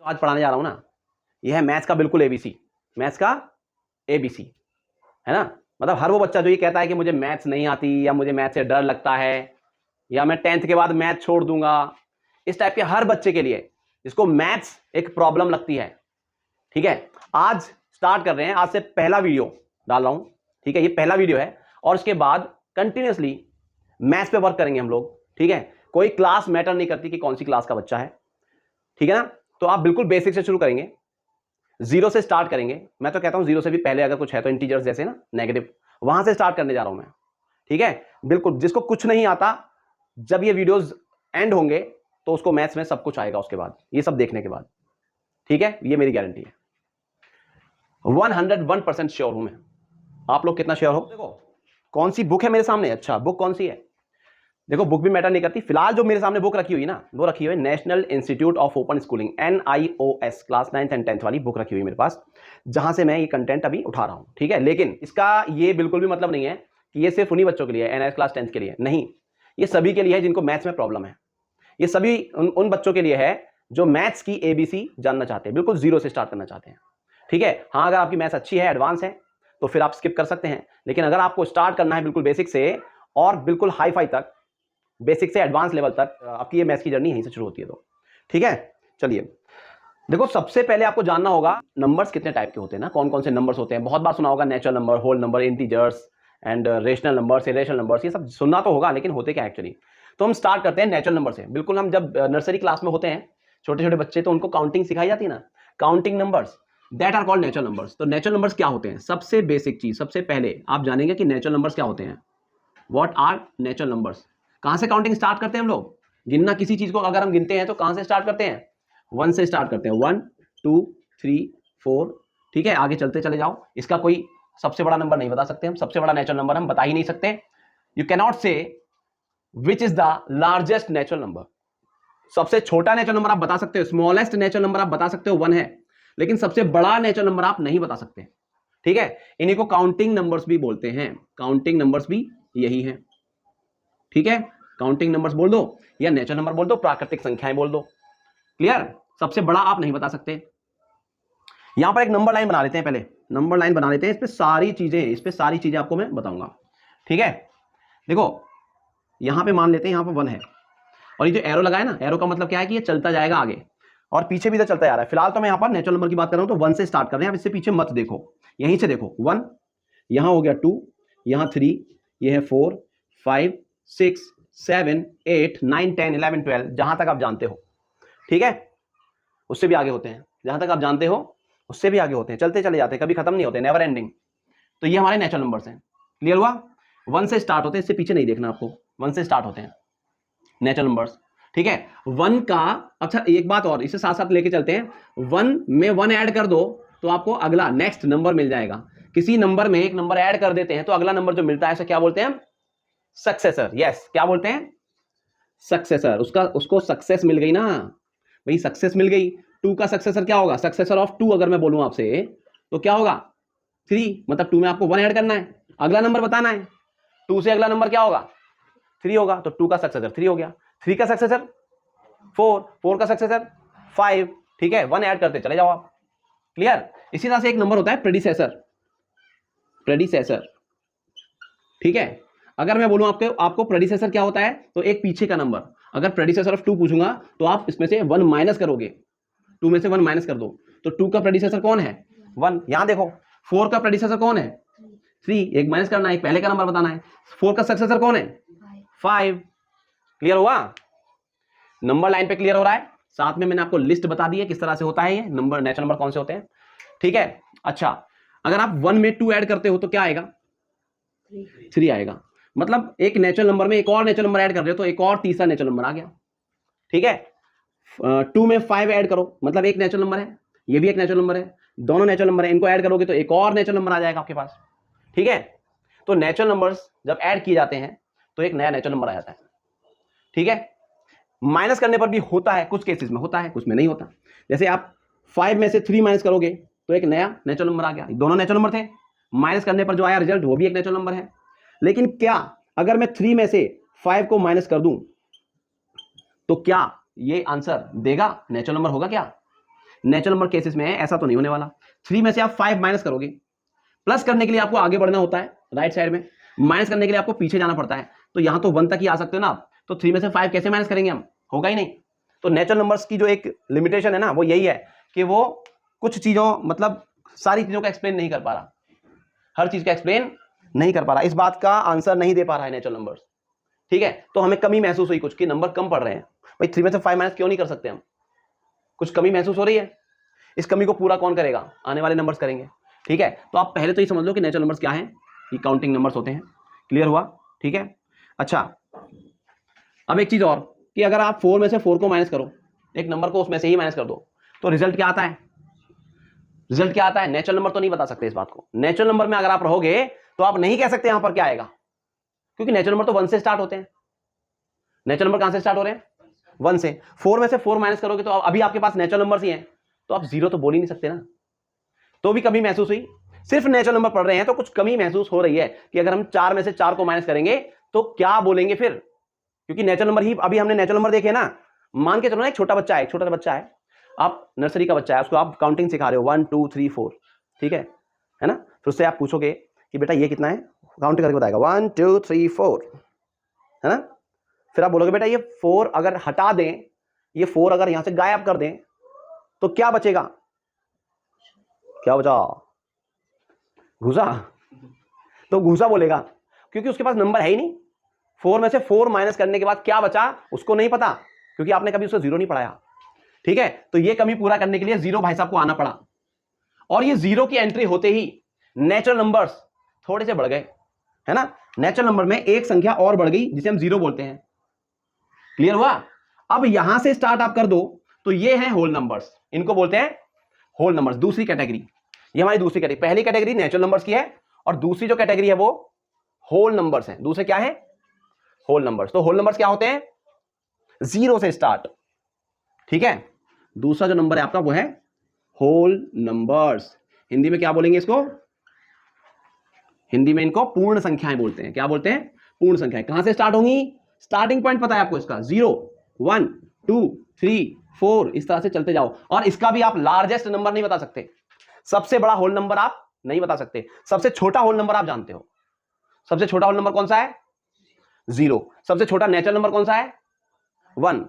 आज पढ़ाने जा रहा हूं ना, यह है मैथ्स का बिल्कुल एबीसी, मैथ्स का एबीसी, है ना। मतलब हर वो बच्चा जो ये कहता है कि मुझे मैथ्स नहीं आती, या मुझे मैथ्स से डर लगता है, या मैं 10th के बाद मैथ छोड़ दूंगा, इस टाइप के हर बच्चे के लिए जिसको मैथ्स एक प्रॉब्लम लगती है, ठीक है, आज स्टार्ट कर रहे हैं। आज से पहला वीडियो डाल रहा हूं, ठीक है, ये पहला वीडियो है, और उसके बाद कंटिन्यूअसली मैथ्स पे वर्क करेंगे हम लोग, ठीक है। कोई क्लास मैटर नहीं करती कि कौन सी क्लास का बच्चा है, ठीक है ना। तो आप बिल्कुल बेसिक से शुरू करेंगे, जीरो से स्टार्ट करेंगे। मैं तो कहता हूं जीरो से भी पहले अगर कुछ है तो इंटीजर्स जैसे ना नेगेटिव, वहां से स्टार्ट करने जा रहा हूं मैं, ठीक है। बिल्कुल जिसको कुछ नहीं आता, जब ये वीडियोस एंड होंगे तो उसको मैथ्स में सब कुछ आएगा उसके बाद, ये सब देखने के बाद, ठीक है, ये मेरी गारंटी है। 101% श्योर हूं मैं। आप लोग कितना श्योर हो? देखो कौन सी बुक है मेरे सामने, अच्छा बुक कौन सी है, देखो बुक भी मैटर नहीं करती। फिलहाल जो मेरे सामने बुक रखी हुई ना, वो रखी हुई है national institute of open schooling, NIOS, class 9th and 10th वाली बुक रखी हुई है मेरे पास, जहां से मैं ये कंटेंट अभी उठा रहा हूं, ठीक है। लेकिन इसका ये बिल्कुल भी मतलब नहीं है कि ये सिर्फ उन्हीं बच्चों के लिए है, NIOS क्लास 10th के लिए नहीं, ये सभी के लिए है जिनको मैथ्स में प्रॉब्लम है। ये सभी उन बच्चों के लिए है जो मैथ्स की ABC जानना चाहते हैं, बिल्कुल जीरो से स्टार्ट करना चाहते हैं, ठीक है। हाँ, अगर आपकी मैथ्स अच्छी है, एडवांस है, तो फिर आप स्किप कर सकते हैं। लेकिन अगर आपको स्टार्ट करना है बिल्कुल बेसिक से और बिल्कुल हाई फाई तक, बेसिक से एडवांस लेवल तक, आपकी ये मैथ्स की जर्नी यहीं से शुरू होती है। तो ठीक है, चलिए देखो, सबसे पहले आपको जानना होगा नंबर्स कितने टाइप के होते हैं ना, कौन कौन से नंबर्स होते हैं। बहुत बार सुना होगा natural number, whole number, integers and rational numbers, irrational numbers, ये सब सुनना तो होगा, लेकिन होते क्या एक्चुअली। तो हम स्टार्ट करते हैं नेचुरल नंबर से। बिल्कुल हम जब नर्सरी क्लास में होते हैं, छोटे छोटे बच्चे, तो उनको काउंटिंग सिखाई जाती है ना, counting numbers, that are called natural numbers. तो नेचुरल नंबर्स क्या होते हैं? सबसे बेसिक चीज, सबसे पहले आप जानेंगे कि नेचुरल नंबर्स क्या होते हैं। What are natural numbers? कहां से काउंटिंग स्टार्ट करते हैं हम लोग? गिनना किसी चीज को अगर हम गिनते हैं तो कहां से स्टार्ट करते हैं? 1 से स्टार्ट करते हैं, 1 2 3 4, ठीक है। आगे चलते चले जाओ, इसका कोई सबसे बड़ा नंबर नहीं बता सकते हम, सबसे बड़ा नेचुरल नंबर हम बता ही नहीं सकते। यू कैन नॉट से which is the largest natural number. सबसे छोटा नेचुरल नंबर आप बता सकते हो, स्मॉलेस्ट नेचुरल नंबर आप बता सकते हो 1 है, लेकिन सबसे बड़ा नेचुरल नंबर आप नहीं बता सकते, ठीक है। इन्हीं को काउंटिंग नंबर्स भी बोलते हैं, काउंटिंग नंबर्स भी यही है, ठीक है। काउंटिंग नंबर्स बोल दो या नेचुरल नंबर बोल दो, प्राकृतिक संख्याएं बोल दो, क्लियर। सबसे बड़ा आप नहीं बता सकते। यहां पर एक नंबर लाइन बना लेते हैं, पहले नंबर लाइन बना लेते हैं, इस पे सारी चीजें आपको मैं बताऊंगा, ठीक है। देखो यहां पे मान लेते हैं, यहां पर 1 है, और ये जो एरो लगा है ना, एरो का मतलब क्या है कि ये चलता जाएगा आगे, और पीछे भी तो चलता जा रहा है। फिलहाल तो मैं यहां पर नेचुरल नंबर की बात कर रहा हूं, तो 1 से स्टार्ट कर रहे हैं। अब इससे पीछे मत देखो, यहीं से देखो, 1, यहां हो गया 2, यहां 3, ये है 4 5 6 7 8 9 10 11 12, जहां तक आप जानते हो, ठीक है। उससे भी आगे होते हैं, जहां तक आप जानते हो उससे भी आगे होते हैं, चलते चले जाते हैं, कभी खत्म नहीं होते, नेवर एंडिंग। तो ये हमारे नेचुरल नंबर्स हैं, क्लियर हुआ। 1 से स्टार्ट होते हैं, इससे पीछे नहीं देखना आपको, 1 से स्टार्ट होते हैं नेचुरल नंबर्स, ठीक है। 1 का, अच्छा एक बात और इसे साथ साथ लेके चलते हैं, 1 में 1 ऐड कर दो तो आपको अगला नेक्स्ट नंबर मिल जाएगा। किसी नंबर में एक नंबर ऐड कर देते हैं तो अगला नंबर जो मिलता है उसे क्या बोलते हैं? सक्सेसर। यस, क्या बोलते हैं? सक्सेसर। उसको सक्सेस मिल गई ना भाई, सक्सेस मिल गई। 2 का सक्सेसर क्या होगा? सक्सेसर ऑफ 2 अगर मैं बोलूं आपसे तो क्या होगा? 3, मतलब 2 में आपको 1 ऐड करना है, अगला नंबर बताना है। 2 से अगला नंबर क्या होगा? 3 होगा, तो 2 का सक्सेसर 3 हो गया। 3 का सक्सेसर 4, 4 का सक्सेसर 5, ठीक है। 1 ऐड करते चले जाओ आप, क्लियर। इसी तरह से एक नंबर होता है प्रेडिसेसर, ठीक है। अगर मैं बोलूं आपको प्रेडिसेसर क्या होता है, तो एक पीछे का नंबर। अगर प्रेडिसेसर ऑफ 2 पूछूंगा तो आप इसमें से 1 माइनस करोगे, 2 में से 1 माइनस कर दो, तो 2 का प्रेडिसेसर कौन है? 1। यहां देखो 4 का प्रेडिसेसर कौन है? 3, एक माइनस करना है, एक पहले का नंबर बताना है। 4 का सक्सेसर कौन है? 5। क्लियर हुआ? नंबर लाइन पे क्लियर हो रहा है। साथ में मैंने आपको लिस्ट बता दी है किस तरह से होता है ये नंबर, नेचुरल नंबर कौन से होते हैं, ठीक है। अच्छा, अगर आप 1 में 2 ऐड करते हो तो क्या आएगा? 3 आएगा। मतलब एक नेचुरल नंबर में एक और नेचुरल नंबर ऐड कर रहे हो तो एक और तीसरा नेचुरल नंबर आ गया, ठीक है। 2 में 5 ऐड करो, मतलब एक नेचुरल नंबर है, ये भी एक नेचुरल नंबर है, दोनों नेचुरल नंबर है, इनको ऐड करोगे तो एक और नेचुरल नंबर आ जाएगा आपके पास, ठीक है। तो नेचुरल नंबर्स जब ऐड किए जाते हैं तो एक नया नेचुरल नंबर आ जाता है, ठीक है। माइनस करने पर भी होता है, कुछ केसेस में होता है, कुछ में नहीं होता। जैसे आप 5 में से 3 माइनस करोगे तो एक नया नेचुरल नंबर आ गया, दोनों नेचुरल नंबर थे, माइनस करने पर जो आया रिजल्ट वो भी एक नेचुरल नंबर है। लेकिन क्या अगर मैं 3 में से 5 को माइनस कर दूं तो क्या ये आंसर देगा? नेचुरल नंबर होगा क्या? नेचुरल नंबर केसेस में है, ऐसा तो नहीं होने वाला। 3 में से आप 5 माइनस करोगे, प्लस करने के लिए आपको आगे बढ़ना होता है राइट साइड में, माइनस करने के लिए आपको पीछे जाना पड़ता है। तो यहां तो 1 तक ही आ सकते हो ना आप, तो 3 में से 5 कैसे माइनस करेंगे हम, होगा ही नहीं। तो नेचुरल नंबर्स की जो एक लिमिटेशन है ना, वो यही है कि वो कुछ चीजों मतलब सारी चीजों का एक्सप्लेन नहीं कर पा रहा, हर चीज का एक्सप्लेन नहीं कर पा रहा, इस बात का आंसर नहीं दे पा रहा है नेचुरल नंबर्स। ठीक है, तो हमें कमी महसूस हुई कुछ कि नंबर कम पड़ रहे हैं। भाई 3 में से 5 माइनस क्यों नहीं कर सकते हम, कुछ कमी महसूस हो रही है। इस कमी को पूरा कौन करेगा, आने वाले नंबर्स करेंगे। ठीक है, तो आप पहले तो ये समझ लो कि नेचुरल नंबर्स क्या है, ये काउंटिंग नंबर्स होते हैं। क्लियर हुआ? ठीक है, अच्छा अब एक चीज और कि अगर आप 4 में से 4 को माइनस करो, एक नंबर को उसमें से ही माइनस कर दो, तो रिजल्ट क्या आता है, रिजल्ट क्या आता है। नेचुरल नंबर तो नहीं बता सकते इस बात को। नेचुरल नंबर में अगर आप रहोगे तो आप नहीं कह सकते यहां पर क्या आएगा, क्योंकि नेचुरल नंबर तो 1 से स्टार्ट होते हैं। नेचुरल नंबर कहां से स्टार्ट हो रहे हैं, 1 से। 4 में से 4 माइनस करोगे तो अभी आपके पास नेचुरल नंबर्स ही हैं, तो आप 0 तो बोल ही नहीं सकते ना। तो भी कमी महसूस हुई, सिर्फ नेचुरल नंबर पढ़ रहे हैं तो कुछ कमी महसूस हो रही है कि अगर हम 4 में से 4 को माइनस करेंगे तो क्या बोलेंगे फिर, क्योंकि नेचुरल नंबर ही अभी हमने नेचुरल नंबर देखे ना। मान के चलो ना, एक छोटा बच्चा है, एक छोटा सा बच्चा है, आप नर्सरी का बच्चा है, उसको आप काउंटिंग सिखा रहे हो 1 2 3 4, ठीक है ना। फिर उससे आप पूछोगे कि बेटा ये कितना है, काउंट करके बताएगा 1 2 3 4, है ना। फिर आप बोलोगे बेटा ये 4 अगर हटा दें, ये 4 अगर यहां से गायब कर दें तो क्या बचेगा, क्या बचा, घुसा। तो घुसा बोलेगा क्योंकि उसके पास नंबर है ही नहीं। 4 में से 4 माइनस करने के बाद क्या बचा उसको नहीं पता, क्योंकि आपने कभी उसको 0 नहीं पढ़ाया। ठीक है, तो ये कमी पूरा करने के लिए 0 भाई साहब को आना पड़ा, और ये 0 की एंट्री होते ही नेचुरल नंबर्स थोड़े से बढ़ गए, है ना। नेचुरल नंबर में एक संख्या और बढ़ गई जिसे हम 0 बोलते हैं। क्लियर हुआ? अब यहां से स्टार्ट आप कर दो तो ये है होल नंबर्स, इनको बोलते हैं होल नंबर्स, दूसरी कैटेगरी। ये हमारी दूसरी कैटेगरी, पहली कैटेगरी नेचुरल नंबर्स की है, और दूसरी जो कैटेगरी है वो होल नंबर्स है। दूसरे क्या है, होल नंबर्स। तो होल नंबर्स क्या होते हैं, 0 से स्टार्ट। ठीक है, दूसरा जो नंबर है आपका वो है होल नंबर्स। हिंदी में क्या बोलेंगे इसको, हिंदी में इनको पूर्ण संख्याएं बोलते हैं। क्या बोलते हैं, पूर्ण संख्याएं। कहां से स्टार्ट होंगी, स्टार्टिंग पॉइंट पता है आपको इसका, 0 1 2 3 4, इस तरह से चलते जाओ। और इसका भी आप लार्जेस्ट नंबर नहीं बता सकते, सबसे बड़ा होल नंबर आप नहीं बता सकते, सबसे छोटा होल नंबर आप जानते हो। सबसे छोटा होल नंबर कौन सा है, 0। सबसे छोटा नेचुरल नंबर कौन सा है, 1।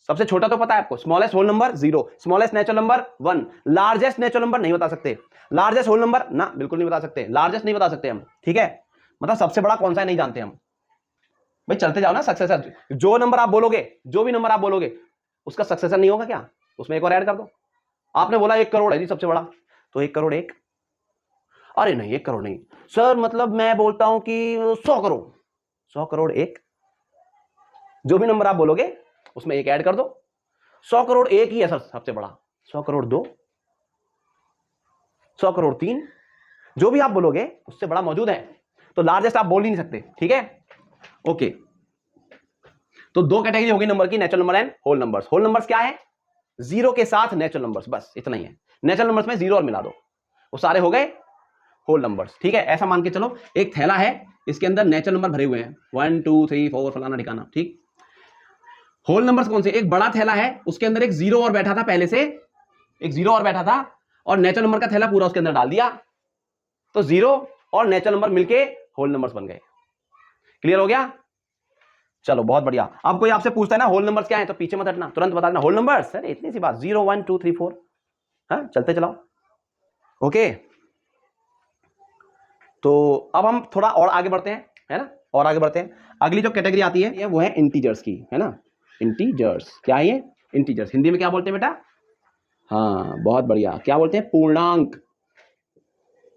सबसे छोटा तो पता है आपको, smallest whole number 0, smallest natural number 1। Largest natural number नहीं बता सकते, लार्जेस्ट होल नंबर ना बिल्कुल नहीं बता सकते, लार्जेस्ट नहीं बता सकते हम। ठीक है, मतलब सबसे बड़ा कौन सा है नहीं जानते हम। भाई चलते जाओ ना, सक्सेसर जो नंबर आप बोलोगे, जो भी नंबर आप बोलोगे उसका सक्सेसर नहीं होगा क्या, उसमें एक और ऐड कर दो। आपने बोला 1 करोड़ है जी सबसे बड़ा, तो 1 करोड़ 1, अरे नहीं 1 करोड़ नहीं सर, मतलब मैं बोलता हूं कि 100 करोड़, 100 करोड़ 1, जो भी नंबर आप बोलोगे उसमें एक ऐड कर दो। 100 करोड़ 1 ही है सर सबसे बड़ा, 100 करोड़ 2, 100 करोड़ 3, जो भी आप बोलोगे उससे बड़ा मौजूद है, तो लार्जेस्ट आप बोल ही नहीं सकते। ठीक है, ओके। तो दो कैटेगरी होगी नंबर की, natural number and whole numbers. Whole numbers क्या है, 0 के साथ नेचुरल नंबर्स, बस इतना ही है। नेचुरल नंबर्स में 0 और मिला दो, वो सारे हो गए होल नंबर्स। ठीक है, ऐसा मान के चलो एक थैला है, इसके अंदर नेचुरल नंबर भरे हुए हैं 1 2 3 4 फलाना ठिकाना। ठीक, होल नंबर्स कौन से, एक बड़ा थैला है, उसके अंदर एक 0 और बैठा था, पहले से एक 0 और बैठा था, और नेचुरल नंबर का थैला पूरा उसके अंदर डाल दिया, तो 0 और नेचुरल नंबर मिलके होल नंबर्स बन गए। क्लियर हो गया? चलो बहुत बढ़िया। अब कोई आपसे पूछता है ना होल नंबर्स क्या है, तो पीछे मत हटना, तुरंत बता देना होल नंबर्स। अरे इतनी सी बात, 0 1 2 3 4, हाँ चलते चलाओ। ओके, तो अब हम थोड़ा और आगे बढ़ते हैं, है ना, और आगे बढ़ते हैं। अगली जो कैटेगरी आती है वो है इंटीजर्स की, है ना। इंटीजर्स क्या है ये, इंटीजर्स हिंदी में क्या बोलते हैं बेटा, हाँ बहुत बढ़िया, क्या बोलते हैं, पूर्णांक।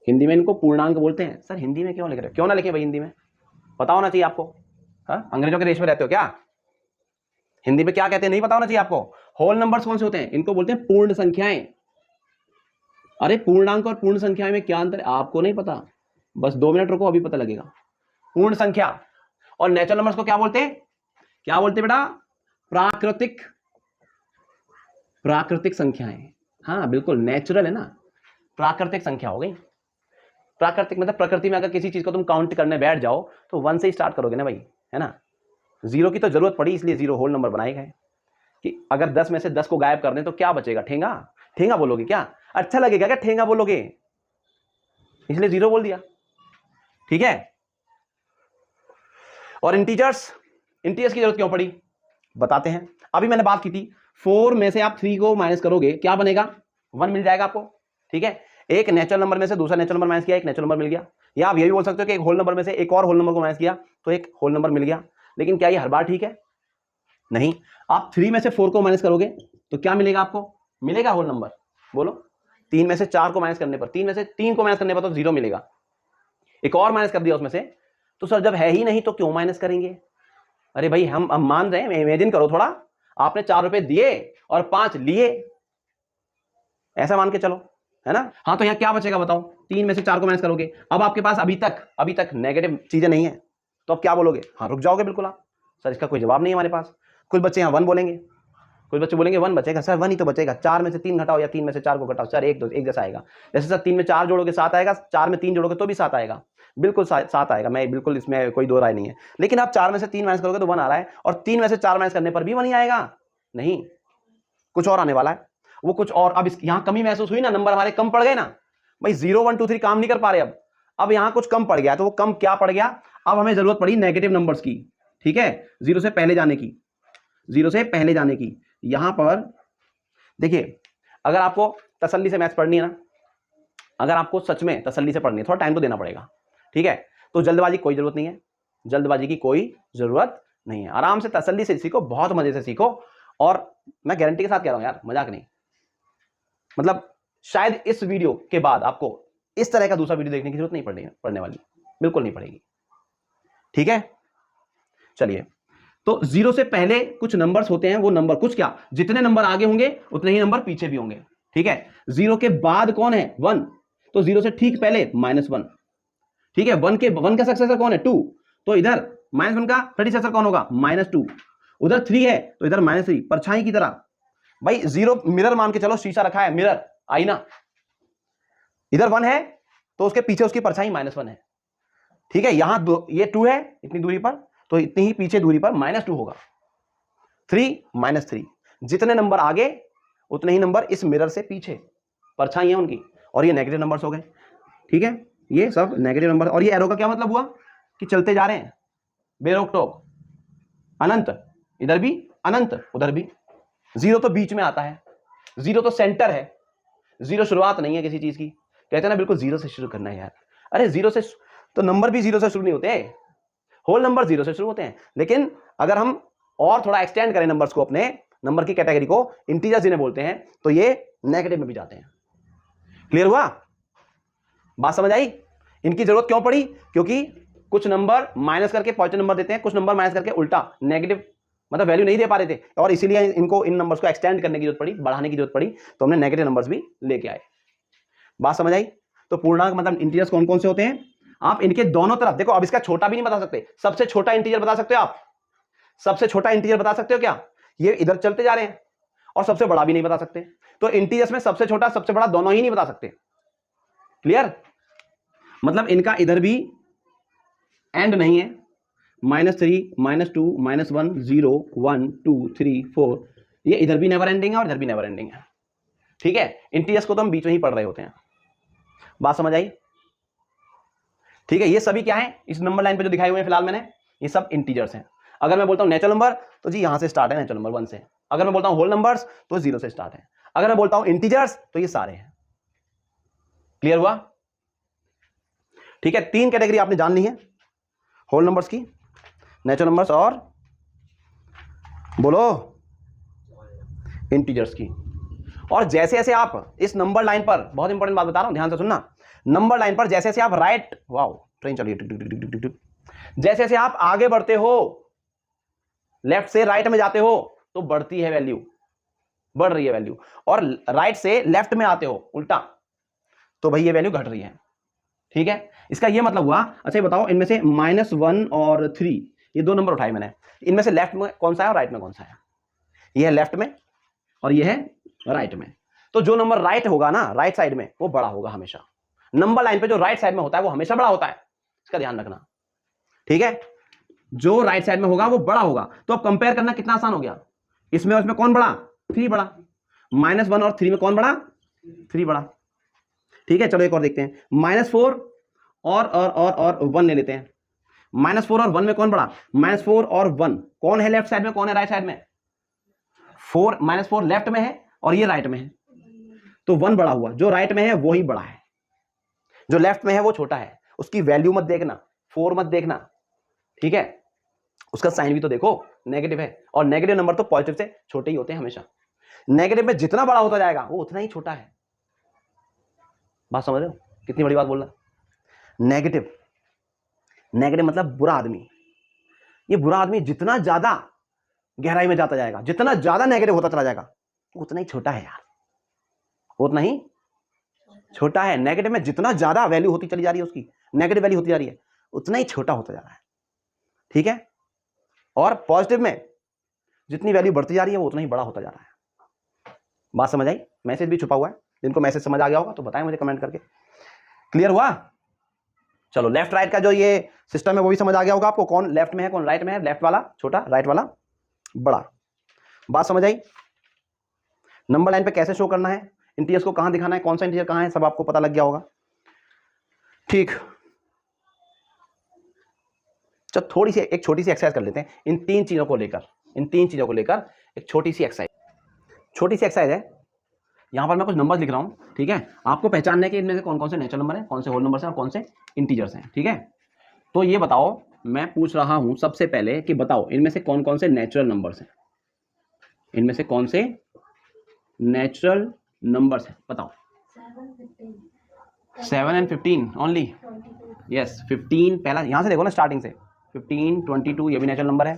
हिंदी में इनको पूर्णांक बोलते हैं। सर हिंदी में क्यों लिख रहे हो, क्यों ना लिखे भाई, हिंदी में पता होना चाहिए आपको। हाँ, अंग्रेजों के देश में रहते हो क्या, हिंदी में क्या कहते हैं नहीं पता होना चाहिए आपको। होल नंबर्स कौन से होते हैं, इनको बोलते हैं पूर्ण संख्याएं। अरे पूर्णांक और पूर्ण संख्याएं में क्या अंतर है आपको नहीं पता, बस 2 मिनट रुको, अभी पता लगेगा। पूर्ण संख्या और नेचुरल नंबर्स को क्या बोलते हैं, क्या बोलते हैं बेटा, प्राकृतिक, प्राकृतिक संख्याएं। हाँ बिल्कुल, नेचुरल है ना, प्राकृतिक संख्या हो गई। प्राकृतिक मतलब प्रकृति में अगर किसी चीज को तुम काउंट करने बैठ जाओ तो 1 से ही स्टार्ट करोगे ना भाई, है ना। 0 की तो जरूरत पड़ी, इसलिए 0 होल नंबर बनाए गए कि अगर 10 में से 10 को गायब कर दें तो क्या बचेगा, ठेंगा। ठेंगा बोलोगे क्या? अच्छा लगेगा क्या ठेंगा बोलोगे? इसलिए 0 बोल दिया, ठीक है। और इंटीजर्स की जरूरत क्यों पड़ी बताते हैं। अभी मैंने बात की थी 4 में से आप 3 को माइनस करोगे क्या बनेगा? 1 मिल जाएगा आपको, ठीक है। एक नेचुरल नंबर में से दूसरा नेचुरल नंबर माइनस किया, एक नेचुरल नंबर मिल गया। या आप ये भी बोल सकते हो कि एक होल नंबर में से एक और होल नंबर को माइनस किया तो एक होल नंबर मिल गया। लेकिन क्या ये हर बार ठीक है? नहीं। आप 3 में से 4 को माइनस करोगे तो क्या मिलेगा आपको? मिलेगा होल नंबर, बोलो। 3 में से 4 को माइनस करने पर, 3 में से 3 को माइनस करने पर तो 0 मिलेगा। एक और माइनस कर दिया उसमें से, तो सर जब है ही नहीं तो क्यों माइनस करेंगे? अरे भाई हम मान रहे हैं, इमेजिन करो थोड़ा, आपने 4 रुपए दिए और 5 लिए, ऐसा मान के चलो, है ना। हाँ तो यहाँ क्या बचेगा बताओ? 3 में से 4 को माइनस करोगे, अब आपके पास अभी तक नेगेटिव चीजें नहीं है, तो अब क्या बोलोगे? हाँ रुक जाओगे बिल्कुल आप, सर इसका कोई जवाब नहीं है हमारे पास। कुछ बच्चे यहाँ 1 बोलेंगे, कुछ बच्चे बोलेंगे 1 बचेगा, सर 1 ही तो बचेगा। 4 में से 3 घटाओ या 3 में से 4 को घटाओ, सर एक जैसा आएगा। जैसे सर 3 में 4 जोड़ोगे 7 आएगा, 4 में 3 जोड़ोगे तो भी 7 आएगा, बिल्कुल 7 आएगा, मैं बिल्कुल इसमें कोई दो राय नहीं है। लेकिन आप 4 में से 3 माइनस करोगे तो 1 आ रहा है, और 3 में से 4 माइनस करने पर भी 1 ही आएगा, नहीं कुछ और आने वाला है। वो कुछ और, अब यहाँ कमी महसूस हुई ना, नंबर हमारे कम पड़ गए ना भाई, 0 1 2 3 काम नहीं कर पा रहे अब यहाँ कुछ कम पड़ गया, तो वो कम क्या पड़ गया? अब हमें जरूरत पड़ी नेगेटिव नंबर्स की, ठीक है, 0 से पहले जाने की, 0 से पहले जाने की। यहां पर देखिए, अगर आपको तसल्ली से मैथ्स पढ़नी है ना, अगर आपको सच में तसल्ली से पढ़नी है, थोड़ा टाइम तो देना पड़ेगा, ठीक है। तो जल्दबाजी की कोई जरूरत नहीं है, जल्दबाजी की कोई जरूरत नहीं है, आराम से तसल्ली से सीखो, बहुत मजे से सीखो। और मैं गारंटी के साथ कह रहा हूं यार, मजाक नहीं, मतलब शायद इस वीडियो के बाद आपको इस तरह का दूसरा वीडियो देखने की जरूरत नहीं पड़ने वाली, बिल्कुल नहीं पड़ेगी, ठीक है। चलिए, तो 0 से पहले कुछ नंबर्स होते हैं, वो नंबर कुछ क्या, जितने नंबर आगे होंगे उतने ही नंबर पीछे भी होंगे, ठीक है। 0 के बाद कौन है? 1, तो 0 से ठीक पहले -1, ठीक है। 1 का सक्सेसर कौन है? 2, तो इधर -1 का प्रेडिसेसर कौन होगा? -2। उधर 3 है तो इधर -3, परछाई की तरह। भाई 0 मिरर मान के चलो, शीशा रखा है, मिरर आईना, इधर 1 है तो उसके पीछे उसकी परछाई -1 है, ठीक है। यहां ये 2 है इतनी दूरी पर, तो इतनी ही पीछे दूरी पर -2 होगा, 3 -3। जितने नंबर आगे उतने ही नंबर इस मिरर से पीछे, परछाई है उनकी, और ये नेगेटिव नंबर्स हो गए, ठीक है। ये सब नेगेटिव नंबर, और ये एरो का क्या मतलब हुआ कि चलते जा रहे हैं बेरोक टोक, अनंत, इधर भी अनंत उधर भी। 0 तो बीच में आता है, 0 तो सेंटर है, 0 शुरुआत नहीं है किसी चीज की। कहते हैं ना बिल्कुल 0 से शुरू करना है यार, अरे 0 से तो नंबर भी 0 से शुरू नहीं होते, होल नंबर 0 से शुरू होते हैं। लेकिन अगर हम और थोड़ा एक्सटेंड करें नंबर्स को, अपने नंबर की कैटेगरी को, इंटीजर्स जिन्हें बोलते हैं, तो ये नेगेटिव में भी जाते हैं। क्लियर हुआ? बात समझ आई? इनकी जरूरत क्यों पड़ी? क्योंकि कुछ नंबर माइनस करके पॉजिटिव नंबर देते हैं, कुछ नंबर माइनस करके उल्टा नेगेटिव, मतलब वैल्यू नहीं दे पा रहे थे, और इसीलिए इनको, इन नंबर्स को एक्सटेंड करने की जरूरत पड़ी, बढ़ाने की जरूरत पड़ी, तो हमने नेगेटिव नंबर्स भी लेके आए। बात समझ आई? तो पूर्णांक मतलब इंटीजर्स कौन कौन से होते हैं? आप इनके दोनों तरफ देखो, अब इसका छोटा भी नहीं बता सकते, सबसे छोटा इंटीजर बता सकते हो आप? सबसे छोटा इंटीजर बता सकते हो क्या? ये इधर चलते जा रहे हैं, और सबसे बड़ा भी नहीं बता सकते। तो इंटीजर्स में सबसे छोटा सबसे बड़ा दोनों ही नहीं बता सकते। क्लियर? मतलब इनका इधर भी एंड नहीं है, -3 -2 -1 0 1 2 3 4, ये इधर भी नेवर एंडिंग है और इधर भी नेवर एंडिंग है, ठीक है। इंटीजर्स को तो हम बीच में ही पढ़ रहे होते हैं। बात समझ आई? ठीक है। ये सभी क्या है इस नंबर लाइन पे जो दिखाए हुए हैं फिलहाल मैंने, ये सब इंटीजर्स हैं। अगर मैं बोलता हूं नेचुरल नंबर, तो जी यहां से स्टार्ट है नेचुरल नंबर 1 से। अगर मैं बोलता हूं होल नंबर्स, तो 0 से स्टार्ट है। अगर मैं बोलता हूं इंटीजर्स, तो ये सारे हैं। क्लियर हुआ? ठीक है। 3 कैटेगरी आपने जान ली है, होल नंबर्स की, नेचुरल नंबर्स, और बोलो इंटीजर्स की। और जैसे जैसे आप इस नंबर लाइन पर, बहुत इंपॉर्टेंट बात बता रहा हूं, ध्यान से सुनना, नंबर लाइन पर जैसे जैसे आप राइट, वाओ ट्रेन चलिए, जैसे जैसे आप आगे बढ़ते हो, लेफ्ट से राइट में जाते हो, तो बढ़ती है वैल्यू, बढ़ रही है वैल्यू, और राइट से लेफ्ट में आते हो उल्टा, तो भाई ये वैल्यू घट रही है, ठीक है। इसका ये मतलब हुआ, अच्छा ये बताओ, इनमें से -1 और 3, ये 2 नंबर उठाए मैंने, इनमें से लेफ्ट में कौन सा है और राइट में कौन सा है? ये है लेफ्ट में और ये है राइट में। तो जो नंबर राइट होगा ना, राइट साइड में, वो बड़ा होगा हमेशा। नंबर लाइन पे जो राइट साइड में होता है वो हमेशा बड़ा होता है, इसका ध्यान रखना, ठीक है। जो राइट साइड में होगा वो बड़ा होगा। तो अब कंपेयर करना कितना आसान हो गया, इसमें और इसमें कौन बड़ा? 3 बड़ा। -1 और 3 में कौन बड़ा? 3 बड़ा। ठीक है, चलो एक और देखते हैं। -4 और 1 ले लेते हैं। -4 और 1 में कौन बड़ा? -4 और 1 कौन है लेफ्ट साइड में, कौन है राइट साइड में? -4 लेफ्ट में है और ये राइट में है, तो 1 बड़ा हुआ। जो राइट में है वो ही बड़ा है, जो लेफ्ट में है वो छोटा है। उसकी वैल्यू मत देखना, 4 मत देखना, ठीक है, उसका साइन भी तो देखो, नेगेटिव है, और नेगेटिव नंबर तो पॉजिटिव से छोटे ही होते हैं हमेशा। नेगेटिव में जितना बड़ा होता जाएगा वो उतना ही छोटा है। बात समझ रहे हो? कितनी बड़ी बात बोल रहा। नेगेटिव मतलब बुरा आदमी। ये बुरा आदमी जितना ज्यादा गहराई में जाता जाएगा, जितना ज्यादा नेगेटिव होता चला जाएगा, उतना ही छोटा है यार, उतना ही छोटा है। नेगेटिव में जितना ज्यादा वैल्यू होती चली जा रही है, उसकी नेगेटिव वैल्यू होती जा रही है, उतना ही छोटा होता जा रहा है, ठीक है। और पॉजिटिव में जितनी वैल्यू बढ़ती जा रही है वो उतना ही बड़ा होता जा रहा है। बात समझ आई? मैसेज भी छुपा हुआ है, जिनको मैसेज समझ आ गया होगा तो बताएं मुझे कमेंट करके। क्लियर हुआ? चलो, लेफ्ट राइट का जो ये सिस्टम है वो भी समझ आ गया होगा आपको, कौन लेफ्ट में है कौन राइट में है, लेफ्ट वाला छोटा, राइट वाला बड़ा। बात समझ आई? नंबर लाइन पे कैसे शो करना है, इंटीजर्स को कहां दिखाना है, कौन सा इंटीजर कहां है, सब आपको पता लग गया होगा, ठीक। चलो थोड़ी सी एक छोटी सी एक्सरसाइज कर लेते हैं इन तीन चीजों को लेकर, एक छोटी सी एक्सरसाइज है। यहां पर मैं कुछ नंबर्स लिख रहा हूं, ठीक है। आपको पहचानना है कि इनमें से कौन कौन से नेचुरल नंबर है, कौन से होल नंबर्स हैं और कौन से इंटीजर्स हैं, ठीक है। तो ये बताओ, मैं पूछ रहा हूं सबसे पहले कि बताओ इनमें से कौन कौन से नेचुरल नंबर्स हैं, इनमें से कौन से नेचुरल नंबर्स हैं, बताओ। 7 and 15 ओनली, यस 15 पहला, यहां से देखो ना स्टार्टिंग से 15 22 ये भी नेचुरल नंबर है,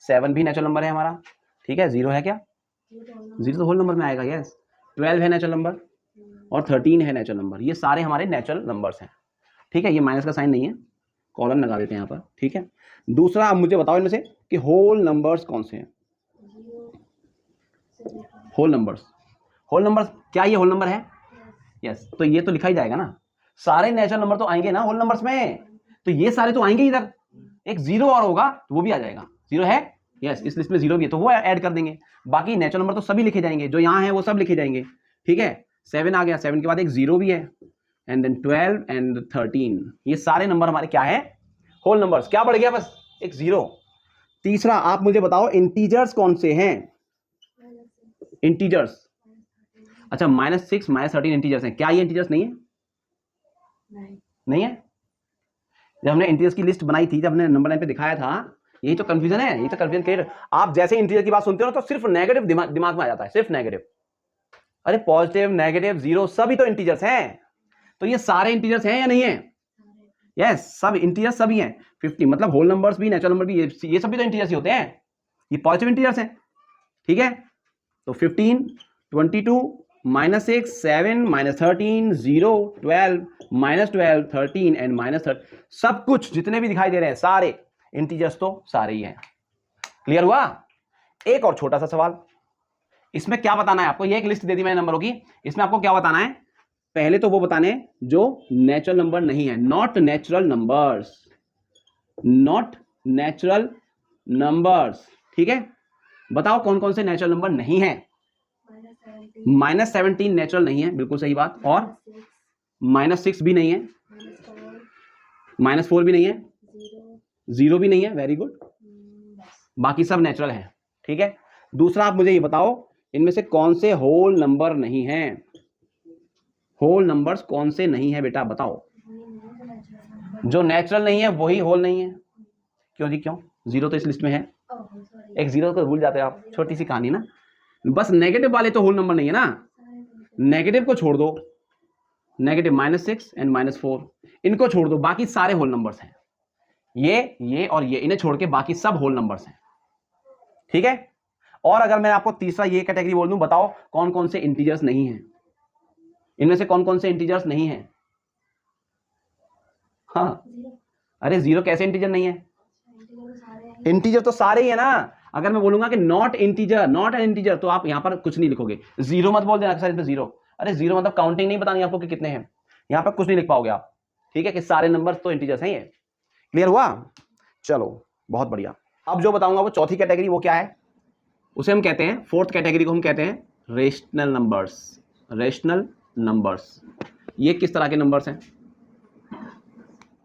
7 भी नेचुरल नंबर है हमारा, ठीक है। 0 है क्या? 0 तो होल नंबर में आएगा, यस। 12 है नेचुरल नंबर और 13 है नेचुरल नंबर, ये सारे हमारे नेचुरल नंबर्स हैं, ठीक है। ये माइनस का साइन नहीं है, कॉलन लगा देते हैं यहाँ पर, ठीक है। दूसरा, आप मुझे बताओ इनमें से कि होल नंबर्स कौन से हैं, होल नंबर्स क्या ये होल नंबर है? यस, तो ये तो लिखा ही जाएगा ना, सारे नेचुरल नंबर तो आएंगे ना होल नंबर्स में, तो ये सारे तो आएंगे इधर। एक 0 और होगा तो वो भी आ जाएगा, 0 है, यस, इस लिस्ट में 0 भी है तो वो ऐड कर देंगे। बाकी नेचुरल नंबर तो सभी लिखे जाएंगे, जो यहाँ है वो सब लिखे जाएंगे, ठीक है। 7 आ गया, 7 के बाद एक 0 भी है, एंड देन 12 एंड 13, ये सारे नंबर हमारे क्या है? Whole numbers. क्या बढ़ गया? बस एक 0। तीसरा, आप मुझे बताओ इंटीजर्स कौन से हैं? इंटीजर्स, अच्छा -6 -13 इंटीजर्स हैं क्या? ये इंटीजर्स नहीं है? नहीं है। जब हमने इंटीजर्स की लिस्ट बनाई थी, जब हमने नंबर लाइन पे दिखाया था, यही तो कंफ्यूजन है, यही तो कंफ्यूजन क्रिएट। आप जैसे इंटीजर की बात सुनते हो ना तो सिर्फ नेगेटिव दिमाग में आ जाता है, सिर्फ नेगेटिव। अरे पॉजिटिव, नेगेटिव, 0 सभी तो इंटीजर्स हैं, तो ये सारे इंटीजर्स हैं या नहीं है? यस, सब इंटीजर्स सभी हैं। 50 मतलब होल नंबर्स भी, नेचुरल नंबर भी, ये सभी तो इंटीजर्स ही होते हैं, ये पॉजिटिव इंटीजर्स हैं, ठीक है। तो 15 22 -6 7 -13 0 12 -12 13 एंड -13, सब कुछ जितने भी दिखाई दे रहे हैं सारे इंटीजर्स तो सारे ही हैं। क्लियर हुआ? एक और छोटा सा सवाल, इसमें क्या बताना है आपको? ये एक लिस्ट दे दी मैंने नंबरों की, इसमें आपको क्या बताना है? पहले तो वो बताने जो नेचुरल नंबर नहीं है, नॉट नेचुरल नंबर्स, ठीक है। बताओ कौन कौन से नेचुरल नंबर नहीं है? -17 नेचुरल नहीं है, बिल्कुल सही बात, और -6 भी नहीं है, -4 भी नहीं है, 0 भी नहीं है, वेरी गुड, बाकी सब नेचुरल है, ठीक है। दूसरा, आप मुझे ये बताओ इनमें से कौन से होल नंबर नहीं है? होल नंबर्स कौन से नहीं है बेटा, बताओ। जो नेचुरल नहीं है वही होल नहीं है। क्यों जी, क्यों? 0 तो इस लिस्ट में है, एक 0 को भूल जाते हो आप, छोटी सी कहानी ना। बस नेगेटिव वाले तो होल नंबर नहीं है ना, नेगेटिव को छोड़ दो, नेगेटिव -6 एंड -4 इनको छोड़ दो, बाकी सारे होल नंबर्स हैं। ये और ये, इन्हें छोड़ के बाकी सब होल नंबर्स हैं, ठीक है। और अगर मैं आपको तीसरा ये कैटेगरी बोल दूं, बताओ कौन कौन से इंटीजर्स नहीं है? इनमें से कौन कौन से इंटीजर्स नहीं है? हाँ, अरे 0 कैसे इंटीजर नहीं है? इंटीजर तो सारे ही है ना। अगर मैं बोलूंगा कि नॉट एन इंटीजर, तो आप यहां पर कुछ नहीं लिखोगे, 0 मत बोल देना सर, इसमें 0, अरे 0 मतलब काउंटिंग नहीं बतानी आपको कि कितने हैं, यहां पर कुछ नहीं लिख पाओगे आप, ठीक है, कि सारे नंबर तो इंटीजर्स हैं ये। क्लियर हुआ? चलो बहुत बढ़िया। अब जो बताऊंगा वो चौथी कैटेगरी, वो क्या है? उसे हम कहते हैं, फोर्थ कैटेगरी को हम कहते हैं रेशनल नंबर्स। रेशनल नंबर्स ये किस तरह के नंबर्स हैं?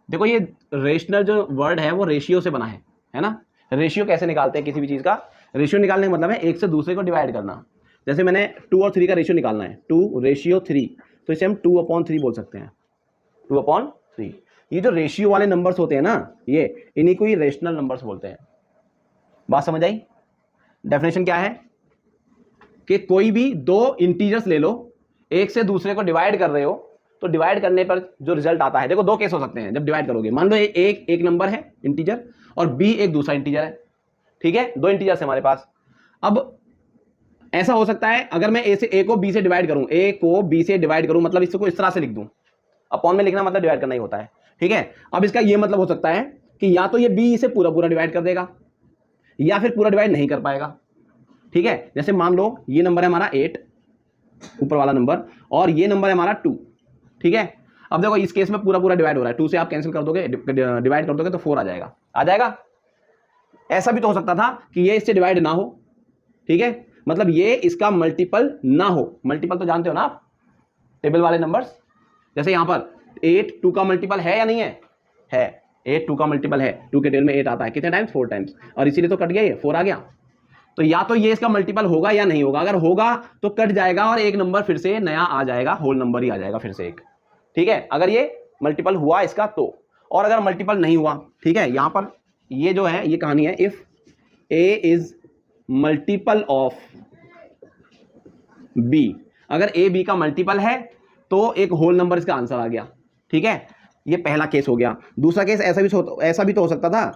देखो ये रेशनल जो वर्ड है वो रेशियो से बना है ना। रेशियो कैसे निकालते हैं किसी भी चीज़ का? रेशियो निकालने का मतलब है एक से दूसरे को डिवाइड करना। जैसे मैंने 2 और 3 का रेशियो निकालना है, 2:3, तो इसे हम 2/3 बोल सकते हैं, 2/3। ये जो रेशियो वाले नंबर्स होते हैं ना, ये इन्हीं को ही रेशनल नंबर्स बोलते हैं। बात समझ आई? डेफिनेशन क्या है कि कोई भी दो इंटीजर्स ले लो, एक से दूसरे को डिवाइड कर रहे हो, तो डिवाइड करने पर जो रिजल्ट आता है, देखो दो केस हो सकते हैं जब डिवाइड करोगे। मान लो एक नंबर है इंटीजर और बी एक दूसरा इंटीजर है, ठीक है, दो इंटीजर्स है हमारे पास। अब ऐसा हो सकता है अगर मैं ए को बी से डिवाइड करूं, ए को बी से डिवाइड करूं, मतलब इसको इस तरह से लिख दूं, अपॉन में लिखना मतलब डिवाइड करना ही होता है, ठीक है। अब इसका ये मतलब हो सकता है कि या तो ये बी इसे पूरा पूरा डिवाइड कर देगा या फिर पूरा डिवाइड नहीं कर पाएगा, ठीक है। जैसे मान लो ये नंबर है हमारा 8, ऊपर वाला नंबर, और ये नंबर है हमारा 2, ठीक है। अब देखो इस केस में पूरा पूरा डिवाइड हो रहा है, 2 से आप कैंसिल कर दोगे, डिवाइड कर दोगे तो 4 आ जाएगा। ऐसा भी तो हो सकता था कि ये इससे डिवाइड ना हो, ठीक है, मतलब ये इसका मल्टीपल ना हो। मल्टीपल तो जानते हो ना आप, टेबल वाले नंबर्स। जैसे यहां पर 8 2 का मल्टीपल है या नहीं है? है। 8 2 का मल्टीपल है, 2 के टेबल में 8 आता है, कितने टाइम्स? 4 टाइम्स, और इसीलिए तो कट गया, ये 4 आ गया। तो या तो ये इसका मल्टीपल होगा या नहीं होगा। अगर होगा तो कट जाएगा और एक नंबर फिर से नया आ जाएगा, होल नंबर ही आ जाएगा फिर से एक, ठीक है, अगर ये मल्टीपल हुआ इसका तो। और अगर मल्टीपल नहीं हुआ, ठीक है, यहां पर ये जो है ये कहानी है, if A is multiple of B, अगर ए बी का मल्टीपल है तो एक होल नंबर इसका आंसर आ गया, ठीक है। ये पहला केस हो गया। दूसरा केस ऐसा भी तो हो सकता था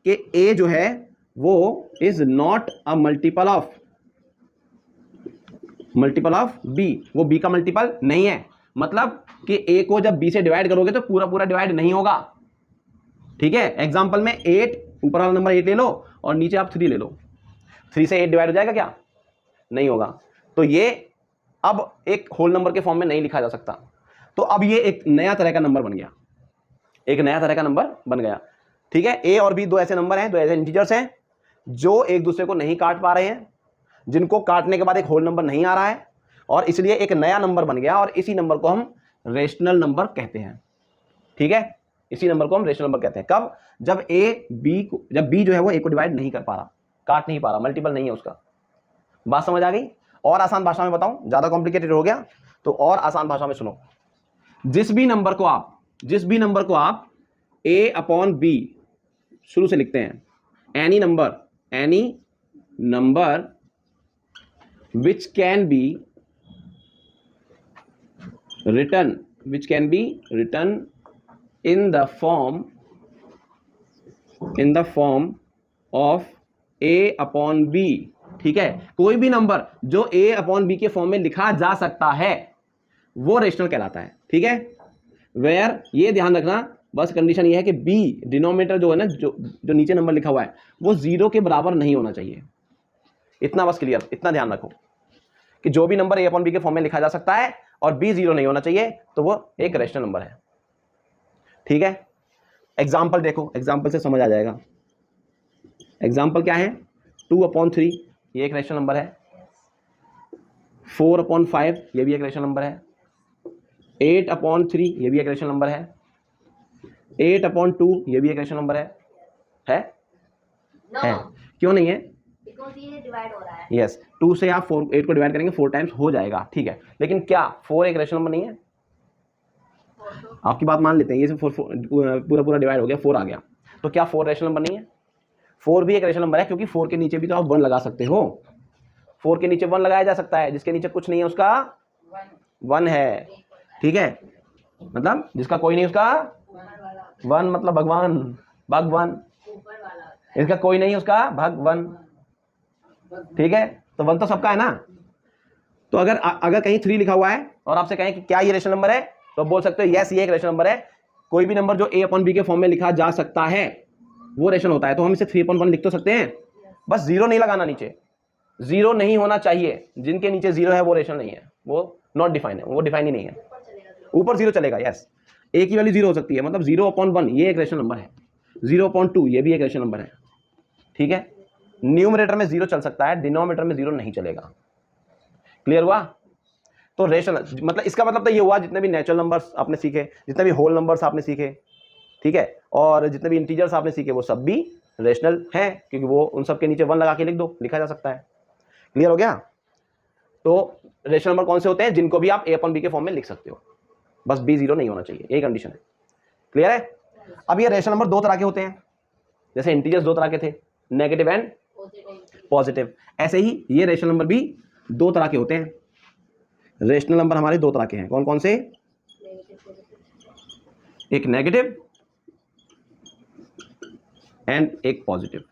कि ए जो है वो is not a multiple of B, वो बी का मल्टीपल नहीं है, मतलब कि ए को जब बी से डिवाइड करोगे तो पूरा पूरा डिवाइड नहीं होगा, ठीक है। एग्जांपल में 8, ऊपर वाला नंबर 8 ले लो और नीचे आप 3 ले लो, 3 से 8 डिवाइड हो जाएगा क्या? नहीं होगा। तो ये अब एक होल नंबर के फॉर्म में नहीं लिखा जा सकता। तो अब ये एक नया तरह का नंबर बन गया, एक नया तरह का नंबर बन गया, ठीक है। ए और बी दो ऐसे नंबर हैं, दो ऐसे इंटीजर्स हैं जो एक दूसरे को नहीं काट पा रहे हैं, जिनको काटने के बाद एक होल नंबर नहीं आ रहा है, और इसलिए एक नया नंबर बन गया, और इसी नंबर को हम रेशनल नंबर कहते हैं, ठीक है। इसी नंबर को हम रेशनल नंबर कहते हैं। कब? जब जब बी जो है वो ए को डिवाइड नहीं कर पा रहा, काट नहीं पा रहा, मल्टीपल नहीं है उसका। बात समझ आ गई? और आसान भाषा में बताऊं, ज्यादा कॉम्प्लिकेटेड हो गया तो और आसान भाषा में सुनो। जिस भी नंबर को आप a अपॉन बी शुरू से लिखते हैं, any number which can be written in the form of a upon b, ठीक है। कोई भी नंबर जो a अपॉन बी के फॉर्म में लिखा जा सकता है वो रेशनल कहलाता है, ठीक है। वेयर, ये ध्यान रखना, बस कंडीशन ये है कि b डिनोमिनेटर जो है ना, जो नीचे नंबर लिखा हुआ है वो 0 के बराबर नहीं होना चाहिए। इतना बस क्लियर, इतना ध्यान रखो कि जो भी नंबर a अपॉन बी के फॉर्म में लिखा जा सकता है और b 0 नहीं होना चाहिए तो वो एक रेशनल नंबर है, ठीक है। एग्जाम्पल देखो, एग्जाम्पल से समझ आ जाएगा। एग्जाम्पल क्या है? 2/3 ये एक रेशनल नंबर है, 4/5 ये भी एक रेशनल नंबर है, 8/3 ये भी एक रेशनल नंबर है, 8/2 ये भी एक रेशनल नंबर है। है? क्यों नहीं है? डिवाइड हो रहा है। यस, 2 से आप 8 को डिवाइड करेंगे 4 टाइम्स हो जाएगा, ठीक है। लेकिन क्या 4 एक रेशनल नंबर नहीं है? आपकी बात मान लेते हैं, ये से 4 पूरा पूरा डिवाइड हो गया, 4 आ गया, तो क्या 4 रेशनल नंबर नहीं है? 4 भी एक रेशनल नंबर है, क्योंकि 4 के नीचे भी तो आप 1 लगा सकते हो। 4 के नीचे 1 लगाया जा सकता है, जिसके नीचे कुछ नहीं है उसका 1 है, ठीक है। मतलब जिसका कोई नहीं उसका 1, मतलब भगवान, इसका कोई नहीं उसका भगवान, ठीक है। तो 1 तो सबका है ना। तो अगर कहीं 3 लिखा हुआ है और आपसे कहें कि क्या ये रेशनल नंबर है, तो बोल सकते हो यस ये एक रेशनल नंबर है। कोई भी नंबर जो a अपॉन बी के फॉर्म में लिखा जा सकता है वो रेशनल होता है, तो हम इसे 3/1 लिख तो सकते हैं, बस 0 नहीं लगाना, नीचे 0 नहीं होना चाहिए। जिनके नीचे 0 है वो रेशनल नहीं है, वो नॉट डिफाइन है, वो डिफाइन ही नहीं है। ऊपर 0 चलेगा, यस। a की वैल्यू 0 हो सकती है, मतलब 0/1 ये एक रेशनल नंबर है, 0/2 ये भी एक रेशनल नंबर है, ठीक है। न्यूमरेटर में 0 चल सकता है, डिनोमिनेटर में 0 नहीं चलेगा, क्लियर हुआ? तो रेशनल मतलब इसका मतलब तो ये हुआ जितने भी नेचुरल नंबर्स आपने सीखे, जितने भी होल नंबर्स आपने सीखे, ठीक है, और जितने भी इंटीजर्स आपने सीखे वो सब भी रेशनल हैं, क्योंकि वो उन सब के नीचे 1 लगा के लिख दो, लिखा जा सकता है। क्लियर हो गया? तो रेशनल नंबर कौन से होते हैं? जिनको भी आप a/b के फॉर्म में लिख सकते हो, बस b 0 नहीं होना चाहिए, यही कंडीशन है। क्लियर है? अब ये रेशनल नंबर 2 तरह के होते हैं, जैसे इंटीजर्स 2 तरह के थे, नेगेटिव एंड पॉजिटिव, ऐसे ही ये रेशनल नंबर भी 2 तरह के होते हैं। रेशनल नंबर हमारे 2 तरह के हैं, कौन कौन से? एक नेगेटिव एंड एक पॉजिटिव,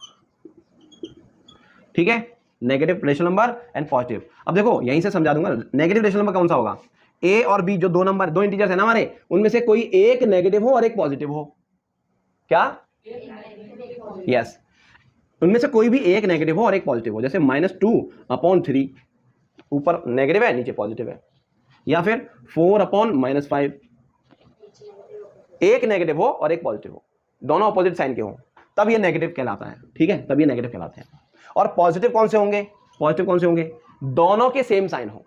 ठीक है, negative rational number and positive. अब देखो यहीं से समझा दूंगा, नेगेटिव रेशनल नंबर कौन सा होगा? a और b जो 2 नंबर 2 इंटीजर्स है ना हमारे, उनमें से कोई एक नेगेटिव हो और एक पॉजिटिव हो। क्या? यस, उनमें से कोई भी एक नेगेटिव हो और एक पॉजिटिव हो, जैसे -2/3 ऊपर नेगेटिव है नीचे पॉजिटिव है, या फिर 4/-5 एक नेगेटिव हो और एक पॉजिटिव हो, दोनों अपोजिट साइन के हो, तब ये नेगेटिव कहलाता है, ठीक है, तब ये नेगेटिव कहलाते हैं। और पॉजिटिव कौन से होंगे? पॉजिटिव कौन से होंगे? दोनों के सेम साइन हो,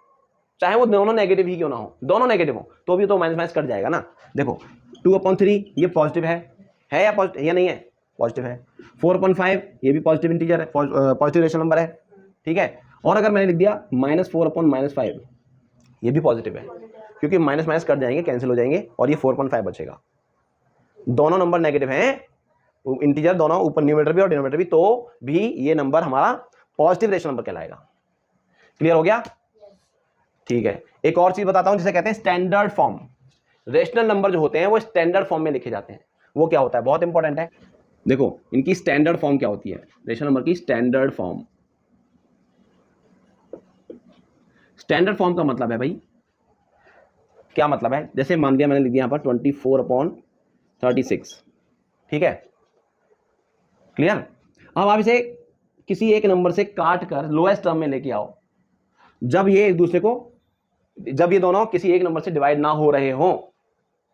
चाहे वो दोनों नेगेटिव ही क्यों ना हो, दोनों नेगेटिव हो तो भी तो माइनस माइनस कट जाएगा ना। देखो 2/3 ये पॉजिटिव है या पॉजिटिव, या नहीं है? पॉजिटिव है। 4/5 ये भी पॉजिटिव इंटीजर है, पॉजिटिव रेशनल नंबर है, ठीक है। और अगर मैंने लिख दिया -4/-5 ये भी पॉजिटिव है, क्योंकि माइनस माइनस कट जाएंगे, कैंसिल हो जाएंगे और ये 4/5 बचेगा। दोनों नंबर नेगेटिव हैं, इंटीजर दोनों, ऊपर न्यूमरेटर भी और डिनोमिनेटर भी, तो भी ये नंबर हमारा पॉजिटिव रेशनल नंबर कहलाएगा। क्लियर हो गया? ठीक है, एक और चीज बताता हूं जिसे कहते हैं स्टैंडर्ड फॉर्म। रेशनल नंबर जो होते हैं वो स्टैंडर्ड फॉर्म में लिखे जाते हैं, वो क्या होता है? बहुत इंपॉर्टेंट है। देखो इनकी स्टैंडर्ड फॉर्म क्या होती है, रेशनल नंबर की स्टैंडर्ड फॉर्म। स्टैंडर्ड फॉर्म का मतलब है भाई, क्या मतलब है? जैसे मान लिया मैंने लिख दिया यहां पर 24/36, ठीक है, क्लियर। अब आप इसे किसी एक नंबर से काट कर लोएस्ट टर्म में लेके आओ, जब ये एक दूसरे को, जब ये दोनों किसी एक नंबर से डिवाइड ना हो रहे हो,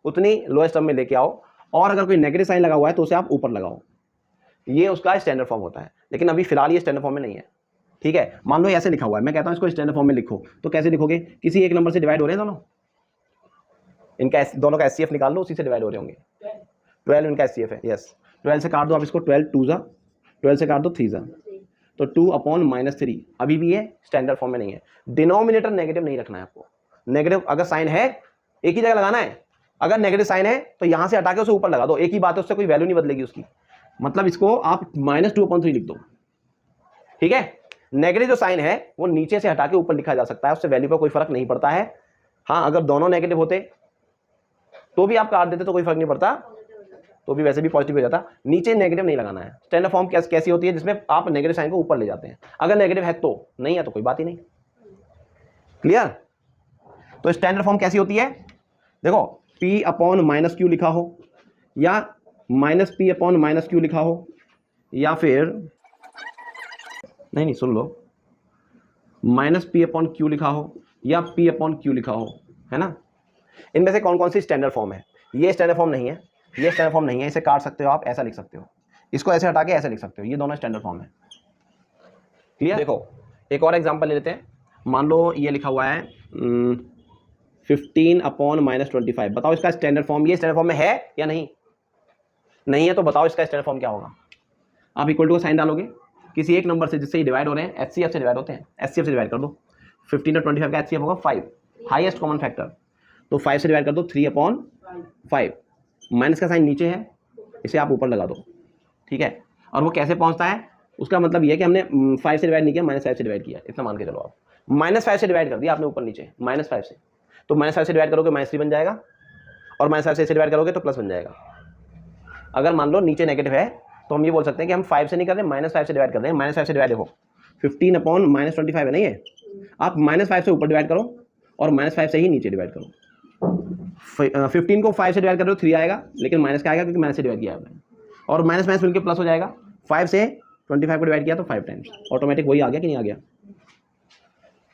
उतनी लोएस्ट टर्म में लेके आओ, और अगर कोई नेगेटिव साइन लगा हुआ है तो उसे आप ऊपर लगाओ, ये उसका स्टैंडर्ड फॉर्म होता है। लेकिन अभी फिलहाल ये स्टैंडर्ड फॉर्म में नहीं है, ठीक है। मान लो ऐसे लिखा हुआ है, मैं कहता हूं इसको स्टैंडर्ड फॉर्म में लिखो, तो कैसे लिखोगे? किसी एक नंबर से डिवाइड हो रहे हैं दोनों, इनका दोनों का एचसीएफ निकाल लो, उसी से डिवाइड हो रहे होंगे। 12 इनका एचसीएफ है, यस। 12 से काट दो आप इसको, 12 2 जा, 12 से काट दो 3 जा, तो 2/-3 अभी भी ये स्टैंडर्ड फॉर्म में नहीं है। डिनोमिनेटर नेगेटिव नहीं रखना है आपको, नेगेटिव अगर साइन है एक ही जगह लगाना है, अगर नेगेटिव साइन है तो यहां से हटा के उसे ऊपर लगा दो, एक ही बात है, उससे कोई वैल्यू नहीं बदलेगी उसकी, मतलब इसको आप -2/3 लिख दो, ठीक है। नेगेटिव जो साइन है वो नीचे से हटा के ऊपर लिखा जा सकता है, उससे वैल्यू पर कोई फर्क नहीं पड़ता है। हाँ, अगर दोनों नेगेटिव होते तो भी आप काट देते तो कोई फर्क नहीं पड़ता, तो भी वैसे भी पॉजिटिव हो जाता। नीचे नेगेटिव नहीं लगाना है। स्टैंडर्ड फॉर्म कैसी होती है? जिसमें आप नेगेटिव साइन को ऊपर ले जाते हैं, अगर नेगेटिव है तो, नहीं है तो कोई बात ही नहीं। क्लियर? तो स्टैंडर्ड फॉर्म कैसी होती है? देखो P/-Q लिखा हो, या -P/-Q लिखा हो, या फिर नहीं सुन लो, -P/Q लिखा हो या P/Q लिखा हो, है ना। इनमें से कौन कौन सी स्टैंडर्ड फॉर्म है? ये स्टैंडर्ड फॉर्म नहीं है, ये स्टैंडर्ड फॉर्म नहीं है, इसे काट सकते हो आप, ऐसा लिख सकते हो, इसको ऐसे हटा के ऐसे लिख सकते हो, ये दोनों स्टैंडर्ड फॉर्म है। क्लियर? देखो एक और एग्जांपल ले लेते हैं, मान लो ये लिखा हुआ है 15/-25, बताओ इसका स्टैंडर्ड फॉर्म, ये स्टैंडर्ड फॉर्म में है या नहीं? नहीं है तो बताओ इसका स्टैंडर्ड फॉर्म क्या होगा? आप इक्वल टू का साइन डालोगे, किसी एक नंबर से जिससे ही डिवाइड हो रहे हैं, एचसीएफ से डिवाइड होते हैं, एचसीएफ से डिवाइड कर दो। 15 और 25 का एचसीएफ होगा 5, हाईएस्ट कॉमन फैक्टर, तो 5 से डिवाइड कर दो 3/5, माइनस का साइन नीचे है, इसे आप ऊपर लगा दो, ठीक है। और वो कैसे पहुंचता है? उसका मतलब ये है कि हमने 5 से डिवाइड नहीं किया, -5 से डिवाइड किया, इतना मान के चलो आप। -5 से डिवाइड कर दिया आपने ऊपर नीचे, -5 से, तो -5 से डिवाइड करोगे -3 बन जाएगा, और -5 से डिवाइड करोगे तो प्लस बन जाएगा। अगर मान लो नीचे नेगेटिव है तो हम ये बोल सकते हैं कि हम 5 से नहीं कर रहे, -5 से डिवाइड कर रहे हैं। -5 से डिवाइड देखो 15/-25 है नहीं है, आप -5 से ऊपर डिवाइड करो और -5 से ही नीचे डिवाइड करो। 15 को 5 से डिवाइड कर रहे हो 3 आएगा, लेकिन माइनस का आएगा क्योंकि माइनस से डिवाइड किया आपने, और माइनस माइनस मिलकर प्लस हो जाएगा। 5 से 25 को डिवाइड किया तो 5 टाइम्स, ऑटोमेटिक वही आ गया कि नहीं आ गया?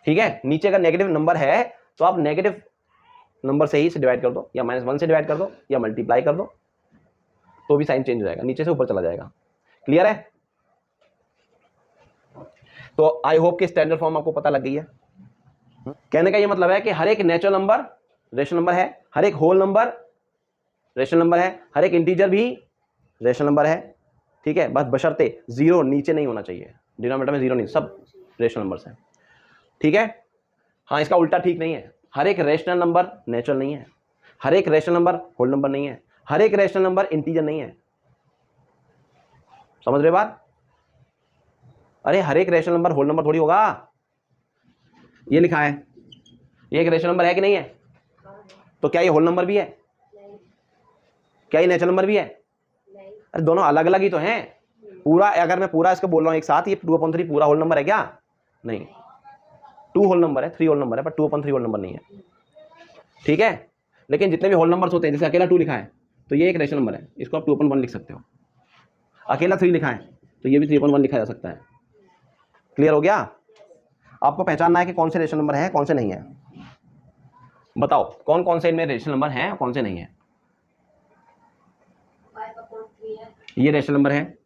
ठीक है, नीचे का नेगेटिव नंबर है तो आप नेगेटिव नंबर से ही से डिवाइड कर दो, या -1 से डिवाइड कर दो, या मल्टीप्लाई कर दो, तो भी साइन चेंज हो जाएगा, नीचे से ऊपर चला जाएगा। क्लियर है? तो आई होप कि स्टैंडर्ड फॉर्म आपको पता लग गई है। कहने का ये मतलब है कि हर एक नेचुरल नंबर रेशनल नंबर है, हर एक होल नंबर रेशनल नंबर है, हर एक इंटीजर भी रेशनल नंबर है, ठीक है। बस बशर्ते जीरो नीचे नहीं होना चाहिए, डिनोमिनेटर में जीरो नहीं, सब रेशनल नंबर्स हैं, ठीक है। हाँ, इसका उल्टा ठीक नहीं है, हर एक रेशनल नंबर नेचुरल नहीं है, हर एक रेशनल नंबर होल नंबर नहीं है, हर एक रेशनल नंबर इंटीजर नहीं है। समझ रहे बात? अरे हर एक रेशनल नंबर होल नंबर थोड़ी होगा। ये लिखा है, ये एक रेशनल नंबर है कि नहीं है? तो क्या ये होल नंबर भी है? क्या ये नेचुरल नंबर भी है? अरे दोनों अलग अलग ही तो हैं। पूरा, अगर मैं पूरा इसको बोल रहा हूँ एक साथ, ये 2/3 पूरा होल नंबर है क्या? नहीं, 2 होल नंबर है, 3 होल नंबर है, पर 2/3 होल नंबर नहीं है, ठीक है। लेकिन जितने भी होल नंबर्स होते हैं, जैसे अकेला 2 लिखा है तो ये एक रेशनल नंबर है, इसको आप 2/1 लिख सकते हो। अकेला 3 लिखा है तो ये भी 3/1 लिखा जा सकता है। क्लियर हो गया? आपको पहचानना है कि कौन से रेशनल नंबर है, कौन से नहीं है। बताओ कौन कौन से इनमें रेशनल नंबर हैं, कौन से नहीं है। 5/3 है, ये रेशनल नंबर है,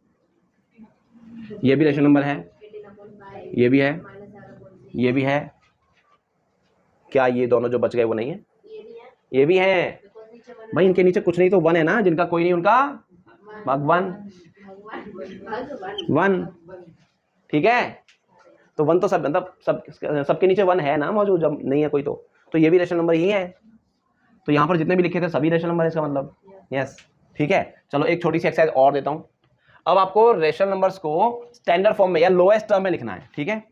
ये भी रेशनल नंबर है, 18/5 ये भी है, -7/3 ये भी है। क्या ये दोनों जो बच गए वो नहीं है? ये भी है, ये भी है बिकॉज़ नीचे 1 भाई, इनके नीचे कुछ नहीं तो 1 है ना, जिनका कोई नहीं उनका भगवान भगवान 1, ठीक है। तो 1 तो सब, मतलब सबके नीचे 1 है ना मौजूद, जब नहीं है कोई तो ये भी रेशनल नंबर ही है। तो यहाँ पर जितने भी लिखे थे सभी रेशनल नंबर है, इसका मतलब यस, ठीक है। चलो एक छोटी सी एक्सरसाइज और देता हूँ। अब आपको रेशनल नंबर्स को स्टैंडर्ड फॉर्म में या लोएस्ट टर्म में लिखना है, ठीक है।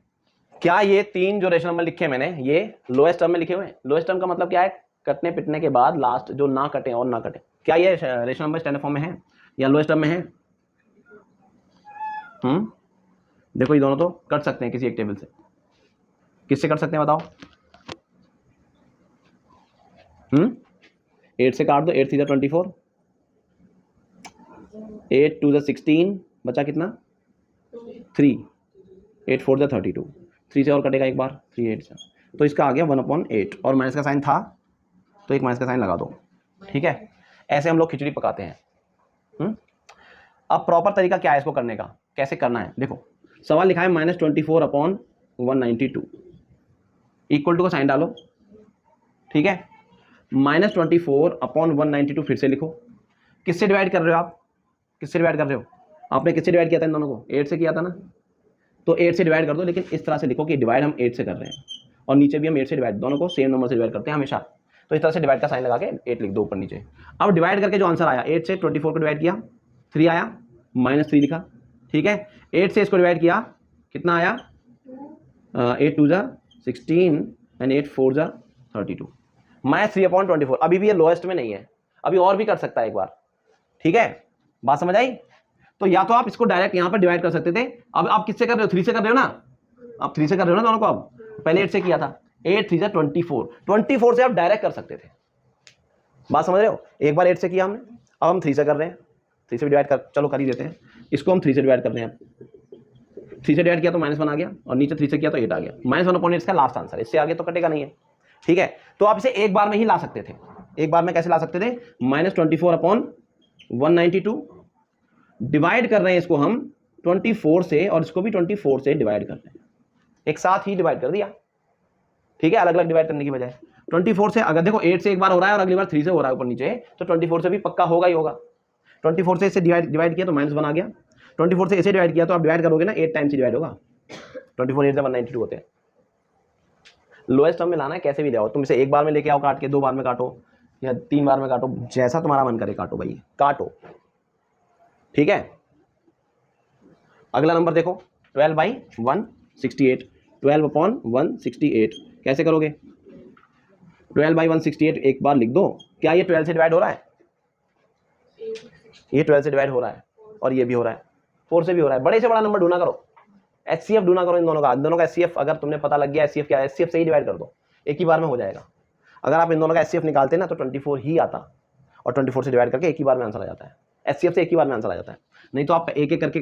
क्या ये 3 जो रेशनल नंबर लिखे हैं मैंने, ये लोएस्ट टर्म में लिखे हुए हैं? लोएस्ट टर्म का मतलब क्या है? कटने पिटने के बाद लास्ट जो ना कटे और ना कटे। क्या ये रेशनल नंबर स्टैंडर्ड फॉर्म में है या लोएस्ट टर्म में है? देखो ये दोनों तो कट सकते हैं किसी एक टेबल से। किससे कट सकते हैं बताओ? 8 से काट दो, 8 3 24, 8 2 16, बचा कितना? 3, 8 4 32, 3 से और कटेगा एक बार, 3 8 से, तो इसका आ गया 1/8 और माइनस का साइन था तो एक माइनस का साइन लगा दो, ठीक है। ऐसे हम लोग खिचड़ी पकाते हैं। अब प्रॉपर तरीका क्या है इसको करने का, कैसे करना है? देखो सवाल लिखा है -24/192, इक्वल टू का साइन डालो, ठीक है। -24/192 फिर से लिखो। किससे डिवाइड कर रहे हो आप? किससे डिवाइड कर रहे हो? आपने किससे डिवाइड किया था इन दोनों को? 8 से किया था ना, तो 8 से डिवाइड कर दो, लेकिन इस तरह से लिखो कि डिवाइड हम 8 से कर रहे हैं और नीचे भी हम 8 से डिवाइड, दोनों को सेम नंबर से डिवाइड करते हैं हमेशा। तो इस तरह से डिवाइड का साइन लगा के 8 लिख दो ऊपर नीचे। अब डिवाइड करके जो आंसर आया, 8 से 24 को डिवाइड किया, 3 आया, -3 लिखा, ठीक है। 8 से इसको डिवाइड किया, कितना आया? 8 2 16 एंड 8 4 32, -3/24। अभी भी ये लोएस्ट में नहीं है, अभी और भी कर सकता है एक बार, ठीक है। बात समझ आई? तो या तो आप इसको डायरेक्ट यहाँ पर डिवाइड कर सकते थे। अब आप किससे कर रहे हो? 3 से कर रहे हो ना, आप 3 से कर रहे हो ना दोनों को। अब पहले 8 से किया था, 8 3 24, 24 से आप डायरेक्ट कर सकते थे। बात समझ रहे हो? एक बार 8 से किया हमने, अब हम 3 से कर रहे हैं, 3 से डिवाइड कर, चलो कर ही देते हैं इसको, हम 3 से डिवाइड कर रहे हैं। 3 से डिवाइड किया तो -1 आ गया और नीचे 3 से किया तो 8 आ गया। -1/8 इसका लास्ट आंसर, इससे आगे तो कटेगा नहीं है, ठीक है। तो आप इसे एक बार में ही ला सकते थे। एक बार में कैसे ला सकते थे? -24/192 डिवाइड कर रहे हैं इसको हम 24 से, और इसको भी 24 से डिवाइड कर रहे हैं, एक साथ ही डिवाइड कर दिया, ठीक है, अलग अलग डिवाइड करने की बजाय। 24 से, अगर देखो 8 से एक बार हो रहा है और अगली बार 3 से हो रहा है ऊपर नीचे, तो 24 से भी पक्का होगा ही होगा। 24 से इसे डिवाइड किया तो -1 आ गया, 24 से इसे डिवाइड किया तो आप डिवाइड करोगे ना 8 टाइम्स डिवाइड होगा। 24 8 से 192 होते हैं। लोएस्ट टर्म में लाना है कैसे भी ले आओ, तुम इसे एक बार में लेके आओ काट के, 2 बार में काटो या 3 बार में काटो, जैसा तुम्हारा मन करे काटो भाई, काटो, ठीक है। अगला नंबर देखो, 12/168, 12/168 कैसे करोगे? 12/168 एक बार लिख दो। क्या ये 12 से डिवाइड हो रहा है? ये 12 से डिवाइड हो रहा है और ये भी हो रहा है, 4 से भी हो रहा है। बड़े से बड़ा नंबर ढूंढना करो, HCF ढूंढना करो इन दोनों का। इन दोनों का HCF अगर तुमने पता लग गया HCF क्या है, HCF से ही डिवाइड कर दो, एक ही बार में हो जाएगा। अगर आप इन दोनों का HCF निकालते ना तो 24 ही आता, और 24 से डिवाइड करके एक ही बार में आंसर आ जाता है। HCF से एक ही बार में आंसर आ जाता है। नहीं तो आप एक एक करके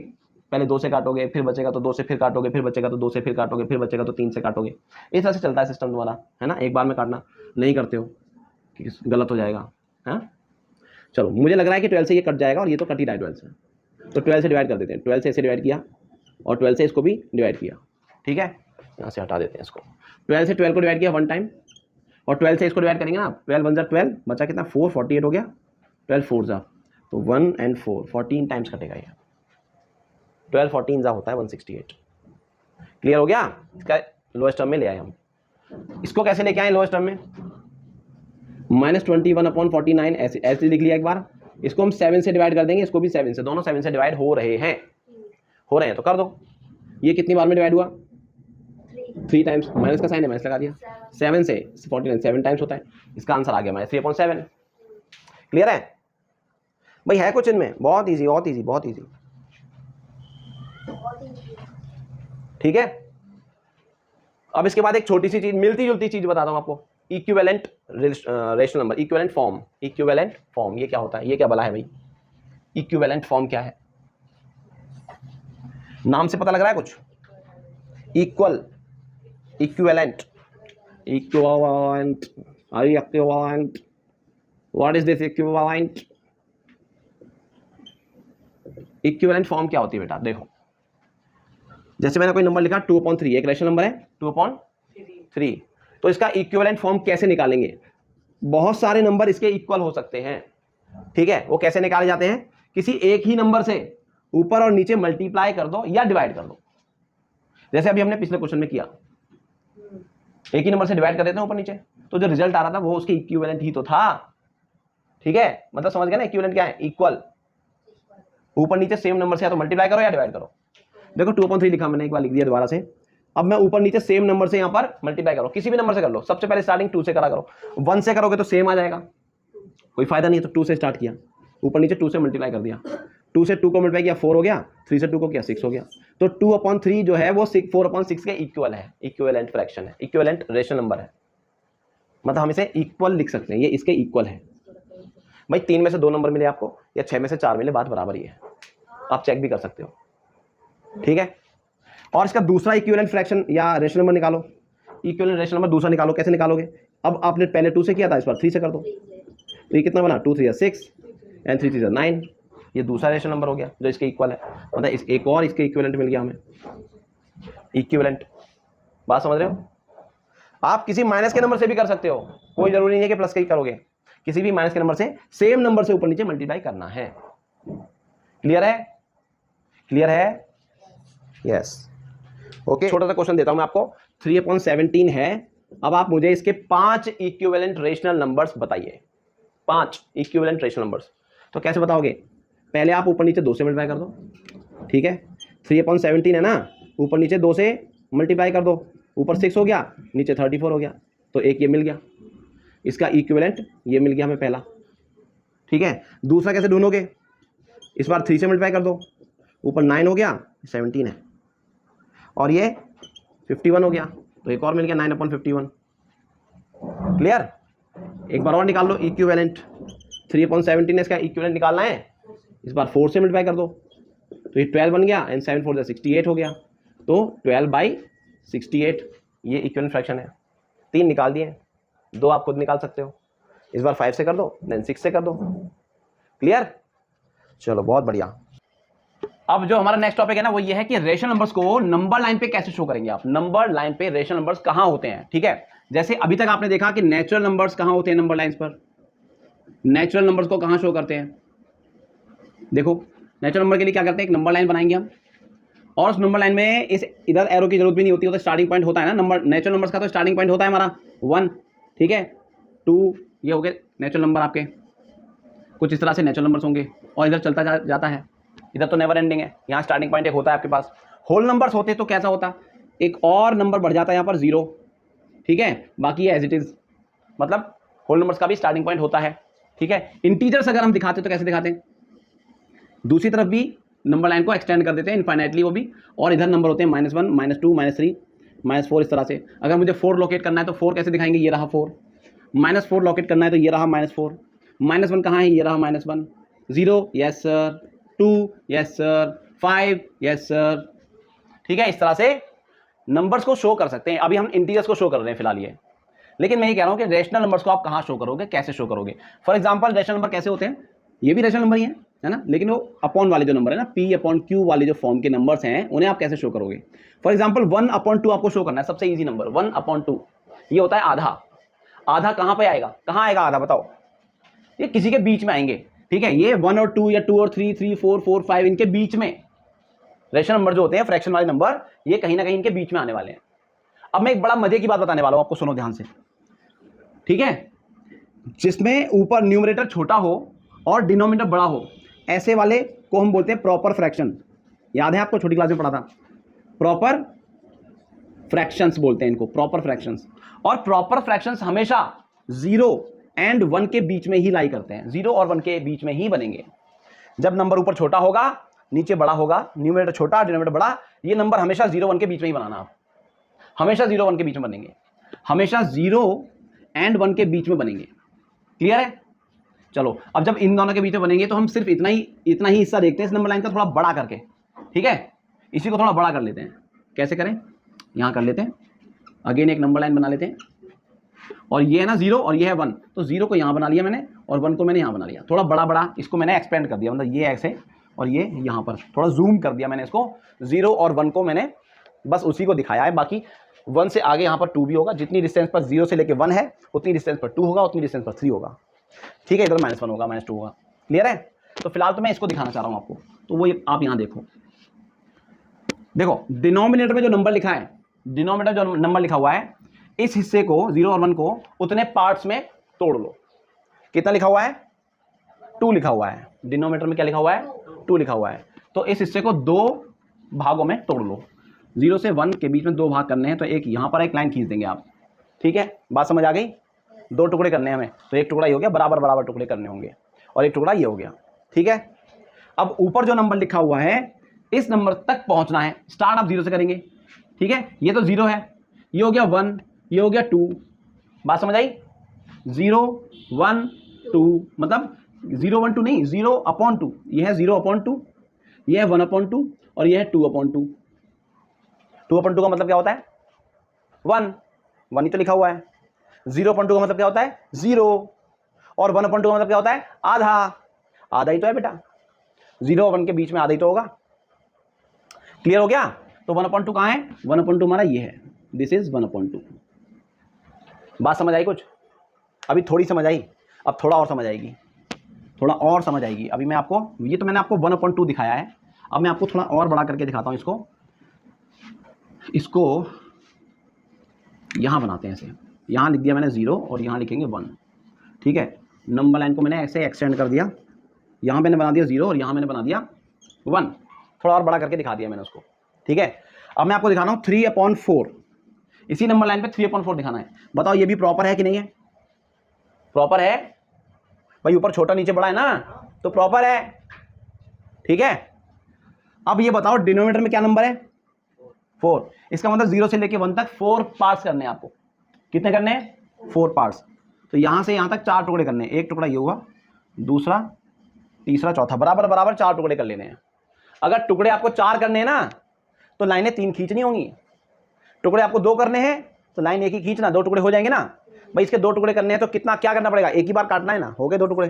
पहले 2 से काटोगे, फिर बचेगा तो 2 से फिर काटोगे, फिर बचेगा तो 2 से फिर काटोगे, फिर बचेगा तो 3 से काटोगे। इस तरह से चलता है सिस्टम तुम्हारा, है ना। एक बार में काटना नहीं करते हो, गलत हो जाएगा, है। चलो मुझे लग रहा है कि 12 से ये कट जाएगा और ये तो कट ही रहा है 12 से, तो 12 से डिवाइड कर देते हैं। 12 से इसे डिवाइड किया और 12 से इसको भी डिवाइड किया, ठीक है। यहाँ से हटा देते हैं इसको। 12 से 12 को डिवाइड किया 1 टाइम, और 12 से इसको डिवाइड करेंगे ना, 12 1 12, बचा कितना 4, 48 हो गया, 12 4 जा, तो 1 and 4 14 टाइम्स कटेगा ये, 12 14 जा होता है 168। क्लियर हो गया? इसका लोएस्ट टर्म में ले आए हम। इसको कैसे लेके आए लोएस्ट टर्म में? -21/49 ऐसे ऐसे लिख लिया एक बार। इसको हम 7 से डिवाइड कर देंगे, इसको भी 7 से, दोनों 7 से डिवाइड हो रहे हैं तो कर दो। ये कितनी बार में डिवाइड हुआ? 3 टाइम्स। माइनस का साइन है, माइनस लगा दिया। 7 से 49 7 टाइम्स होता है। इसका आंसर आ गया -3/7। क्लियर है भाई? है कुछ इनमें? बहुत ईजी, बहुत ईजी, बहुत ईजी। ठीक है, अब इसके बाद एक छोटी सी चीज, मिलती जुलती चीज बताता हूं आपको। Equivalent rational number, equivalent form. Equivalent form ये क्या होता है? ये क्या बला है भाई? इक्विवेलेंट फॉर्म क्या है? नाम से पता लग रहा है कुछ? Equal, equivalent, equivalent, are you equivalent? What is this equivalent? Equivalent form क्या होती है बेटा? देखो, जैसे मैंने कोई नंबर लिखा 2/3, एक रेशनल नंबर है 2/3, तो इसका इक्विवेलेंट फॉर्म कैसे निकालेंगे? बहुत सारे नंबर इसके इक्वल हो सकते हैं, ठीक है? वो कैसे निकाले जाते हैं? किसी एक ही नंबर से ऊपर और नीचे मल्टीप्लाई कर दो या डिवाइड कर दो। जैसे अभी हमने पिछले क्वेश्चन में किया, एक ही नंबर से डिवाइड कर देते हैं ऊपर नीचे, तो जो रिजल्ट आ रहा था वो उसके इक्विवेलेंट ही तो था। ठीक है, मतलब समझ गए ना इक्विवेलेंट क्या है? इक्वल, ऊपर नीचे सेम नंबर से या तो मल्टीप्लाई करो या डिवाइड करो। देखो 2/3 लिखा मैंने, एक बार लिख दिया दोबारा से। अब मैं ऊपर नीचे सेम नंबर से यहाँ पर मल्टीप्लाई करो, किसी भी नंबर से कर लो। सबसे पहले स्टार्टिंग 2 से करा करो, 1 से करोगे तो सेम आ जाएगा, कोई फायदा नहीं है। तो 2 से स्टार्ट किया, ऊपर नीचे 2 से मल्टीप्लाई कर दिया, 2 से 2 को मल्टीप्लाई किया 4 हो गया, 3 से 2 को किया 6 हो गया। तो 2/3 जो है वो 4/6 के इक्वल है, इक्विवेलेंट फ्रैक्शन है, इक्विवेलेंट रेशनल नंबर है। मतलब हम इसे इक्वल लिख सकते हैं, ये इसके इक्वल है। भाई 3 में से 2 नंबर मिले आपको या 6 में से 4 मिले, बात बराबर ही है, आप चेक भी कर सकते हो। ठीक है, और इसका दूसरा इक्विवेलेंट फ्रैक्शन या रेशनल नंबर निकालो। इक्विवेलेंट रेशनल नंबर दूसरा निकालो, कैसे निकालोगे? अब आपने पहले 2 से किया था, इस बार 3 से कर दो, तो ये कितना बना? 2 3 6 एंड 3 3 9। ये दूसरा रेशनल नंबर हो गया जो इसके इक्वल है, मतलब इस एक और इसके इक्विवेलेंट मिल गया हमें, इक्विवेलेंट। बात समझ रहे हो? आप किसी माइनस के नंबर से भी कर सकते हो, कोई जरूरी नहीं है कि प्लस के ही करोगे। किसी भी माइनस के नंबर से सेम नंबर से ऊपर नीचे मल्टीप्लाई करना है। क्लियर है? क्लियर है? यस। ओके, छोटा सा क्वेश्चन देता हूं मैं आपको। 3/17 है। अब आप मुझे इसके 5 इक्विवेलेंट रेशनल नंबर्स बताइए, 5 इक्विवेलेंट रेशनल नंबर्स। तो कैसे बताओगे? पहले आप ऊपर नीचे 2 से मल्टीप्लाई कर दो, ठीक है? 3/17 है ना, ऊपर नीचे 2 से मल्टीप्लाई कर दो, ऊपर 6 हो गया, नीचे 34 हो गया, तो एक ये मिल गया, इसका इक्विवेलेंट ये मिल गया हमें पहला। ठीक है, दूसरा कैसे ढूंढोगे? इस बार 3 से मल्टीप्लाई कर दो, ऊपर 9 हो गया, 17 है, और ये 51 हो गया, तो एक और मिल गया 9/51। क्लियर? एक बार और निकाल लो इक्विवेलेंट। 3/17 इसका इक्विवेलेंट निकालना है, इस बार 4 से मल्टीप्लाई कर दो, तो ये 12 बन गया, एंड 7 4 68 हो गया, तो 12/68 ये इक्विवेलेंट फ्रैक्शन है। 3 निकाल दिए, 2 आप खुद निकाल सकते हो। इस बार 5 से कर दो, देन 6 से कर दो। क्लियर? चलो बहुत बढ़िया। अब जो हमारा नेक्स्ट टॉपिक है ना वो ये है कि रेशनल नंबर्स को नंबर लाइन पे कैसे शो करेंगे आप। नंबर लाइन पे रेशनल नंबर्स कहां होते हैं? ठीक है, जैसे अभी तक आपने देखा कि नेचुरल नंबर्स कहां होते हैं नंबर लाइंस पर। नेचुरल नंबर्स को कहां शो करते हैं? देखो, नेचुरल नंबर के लिए क्या करते हैं, एक नंबर लाइन बनाएंगे हम, और उस नंबर लाइन में इस इधर एरो की जरूरत भी नहीं होती, तो स्टार्टिंग पॉइंट होता है ना नंबर, नेचुरल नंबर्स का तो स्टार्टिंग पॉइंट होता है हमारा 1, ठीक है, 2, ये हो गए नेचुरल नंबर आपके। कुछ इस तरह से नेचुरल नंबर्स होंगे, और इधर चलता जाता है, इधर तो नेवर एंडिंग है, यहाँ स्टार्टिंग पॉइंट एक होता है आपके पास। होल नंबर्स होते तो कैसा होता, एक और नंबर बढ़ जाता है यहाँ पर 0, ठीक है, बाकी एज इट इज, मतलब होल नंबर्स का भी स्टार्टिंग पॉइंट होता है। ठीक है, इंटीजर्स अगर हम दिखाते तो कैसे दिखाते हैं, दूसरी तरफ भी नंबर लाइन को एक्सटेंड कर देते हैं इनफाइनाइटली वो भी, और इधर नंबर होते हैं -1 -2 -3 -4, इस तरह से। अगर मुझे 4 लोकेट करना है तो 4 कैसे दिखाएंगे, ये रहा 4, -4 लोकेट करना है तो ये रहा -4, -1 कहाँ है, ये रहा -1, 0 yes sir, 2 yes sir, 5 yes sir. ठीक है, इस तरह से नंबर्स को शो कर सकते हैं। अभी हम इंटीजर्स को शो कर रहे हैं फिलहाल ये, लेकिन मैं ये कह रहा हूं कि रेशनल नंबर्स को आप कहां शो करोगे, कैसे शो करोगे। फॉर एग्जांपल रेशनल नंबर कैसे होते हैं, ये भी रेशनल नंबर ही है है ना, लेकिन वो अपॉन वाले जो नंबर है ना, P अपॉन Q वाले जो फॉर्म के नंबर्स हैं उन्हें आप कैसे शो करोगे। फॉर एग्जाम्पल 1/2 आपको शो करना है, सबसे ईजी नंबर 1/2 ये होता है आधा। आधा कहाँ पे आएगा, कहाँ आएगा आधा बताओ, ये किसी के बीच में आएंगे, ठीक है, ये 1 और 2 या 2 और 3, 3, 4, 4, 5 इनके बीच में रेशनल नंबर जो होते हैं, फ्रैक्शन वाले नंबर, ये कहीं ना कहीं इनके बीच में आने वाले हैं। अब मैं एक बड़ा मजे की बात बताने वाला हूं आपको, सुनो ध्यान से, ठीक है, जिसमें ऊपर न्यूमरेटर छोटा हो और डिनोमिनेटर बड़ा हो, ऐसे वाले को हम बोलते हैं प्रॉपर फ्रैक्शन। याद है आपको, छोटी क्लास में पढ़ा था, प्रॉपर फ्रैक्शंस बोलते हैं इनको, प्रॉपर फ्रैक्शंस। और प्रॉपर फ्रैक्शंस हमेशा 0 एंड 1 के बीच में ही लाई करते हैं, 0 और 1 के बीच में ही बनेंगे। जब नंबर ऊपर छोटा होगा नीचे बड़ा होगा, न्यूमरेटर छोटा डिनोमिनेटर बड़ा, ये नंबर हमेशा 0 1 के बीच में ही बनाना, आप हमेशा 0 1 के बीच में बनेंगे, हमेशा 0 एंड 1 के बीच में बनेंगे। क्लियर है? चलो, अब जब इन दोनों के बीच में बनेंगे तो हम सिर्फ इतना ही हिस्सा देखते हैं इस नंबर लाइन का, थोड़ा बड़ा करके, ठीक है, इसी को थोड़ा बड़ा कर लेते हैं। कैसे करें, यहाँ कर लेते हैं, अगेन एक नंबर लाइन बना लेते हैं, और ये है ना 0 और ये है 1, तो 0 को यहाँ बना लिया मैंने और 1 को मैंने यहाँ बना लिया, थोड़ा बड़ा बड़ा इसको मैंने एक्सपेंड कर दिया, मतलब ये ऐसे और ये यहाँ पर थोड़ा जूम कर दिया मैंने इसको, 0 और 1 को मैंने बस उसी को दिखाया है। बाकी 1 से आगे यहाँ पर 2 भी होगा, जितनी डिस्टेंस पर 0 से लेके 1 है उतनी डिस्टेंस पर 2 होगा, उतनी डिस्टेंस पर 3 होगा, ठीक है, इधर -1 होगा, -2 होगा। क्लियर है? तो फिलहाल तो मैं इसको दिखाना चाह रहा हूँ आपको, तो वो आप यहाँ देखो, डिनोमिनेटर में जो नंबर लिखा है, डिनोमिनेटर जो नंबर लिखा हुआ है, इस हिस्से को 0 और 1 को उतने पार्ट्स में तोड़ लो। कितना लिखा हुआ है? 2 लिखा हुआ है। डिनोमिनेटर में क्या लिखा हुआ है? 2 लिखा हुआ है। तो इस हिस्से को 2 भागों में तोड़ लो। 0 से 1 के बीच में 2 भाग करने हैं, तो एक यहाँ पर एक लाइन खींच देंगे आप, ठीक है, बात समझ आ गई? 2 टुकड़े करने हैं हमें, तो एक टुकड़ा ये हो गया, बराबर बराबर टुकड़े करने होंगे, और एक टुकड़ा ये हो गया, ठीक है। अब ऊपर जो नंबर लिखा हुआ है इस नंबर तक पहुंचना है, स्टार्ट आप 0 से करेंगे, ठीक है, ये तो 0 है, ये हो गया 1, ये हो गया 2, बात समझ आई? 0 1 2 मतलब 0 1 2 नहीं, 0/2, ये है 0/2, ये है 1/2 और ये है 2/2। 2/2 का मतलब क्या होता है? 1 ही तो लिखा हुआ है। 0/2 का मतलब क्या होता है? 0, और 1/2 का मतलब क्या होता है? आधा ही तो है बेटा, 0 और 1 के बीच में आधा ही तो होगा। क्लियर हो गया? तो 1/2 कहाँ है? 1/2 हमारा ये है, दिस इज 1/2। बात समझ आई कुछ? अभी थोड़ी समझ आई, अब थोड़ा और समझ आएगी, थोड़ा और समझ आएगी। अभी मैं आपको, ये तो मैंने आपको 1/2 दिखाया है, अब मैं आपको थोड़ा और बड़ा करके दिखाता हूँ इसको यहाँ बनाते हैं ऐसे, यहाँ लिख दिया मैंने 0 और यहाँ लिखेंगे 1, ठीक है। नंबर लाइन को मैंने ऐसे एक्सटेंड कर दिया, यहाँ मैंने बना दिया 0 और यहाँ मैंने बना दिया 1, थोड़ा और बड़ा करके दिखा दिया मैंने उसको, ठीक है। अब मैं आपको दिखा रहा हूँ 3/4, इसी नंबर लाइन पे 3/4 दिखाना है। बताओ ये भी प्रॉपर है कि नहीं है? प्रॉपर है भाई, ऊपर छोटा नीचे बड़ा है ना, तो प्रॉपर है, ठीक है। अब ये बताओ डिनोमिनेटर में क्या नंबर है? 4, इसका मतलब 0 से लेके 1 तक 4 पार्ट्स करने हैं आपको। कितने करने हैं? 4 पार्ट्स। तो यहां से यहां तक 4 टुकड़े करने हैं, एक टुकड़ा ये हुआ, दूसरा, तीसरा, चौथा, बराबर बराबर 4 टुकड़े कर लेने हैं। अगर टुकड़े आपको 4 करने हैं ना तो लाइनें 3 खींचनी होंगी, टुकड़े आपको 2 करने हैं तो लाइन 1 ही खींचना, 2 टुकड़े हो जाएंगे ना भाई। इसके 2 टुकड़े करने हैं तो कितना क्या करना पड़ेगा? एक ही बार काटना है ना, हो गए 2 टुकड़े।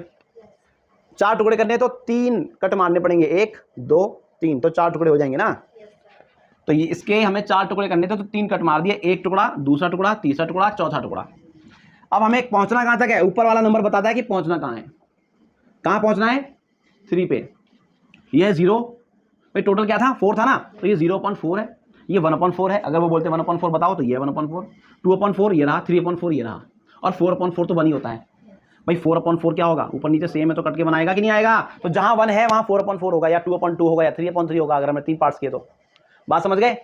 4 टुकड़े करने हैं तो 3 कट मारने पड़ेंगे, 1 2 3, तो 4 टुकड़े हो जाएंगे ना। तो ये इसके हमें 4 टुकड़े करने थे तो 3 कट मार दिए, एक टुकड़ा, दूसरा टुकड़ा, तीसरा टुकड़ा, चौथा टुकड़ा। अब हमें पहुंचना कहां तक है? ऊपर वाला नंबर बताता है कि पहुंचना कहां है, कहां पहुंचना है? 3 पे। ये है 0 भाई, टोटल क्या था? 4 था ना, तो ये 0/4 है, ये 1/4 है। अगर वो बोलते 1/4 बताओ तो ये 1/4, 2/4 ये रहा, 3/4 ये रहा, और 4/4 तो 1 ही होता है भाई। 4/4 क्या होगा? ऊपर नीचे सेम है तो कट के बनाएगा कि नहीं आएगा? तो जहां 1 है वहां 4/4 होगा, या 2/2 होगा, या 3/3 होगा, अगर हमने 3 पार्ट्स किए तो। बात समझ गए?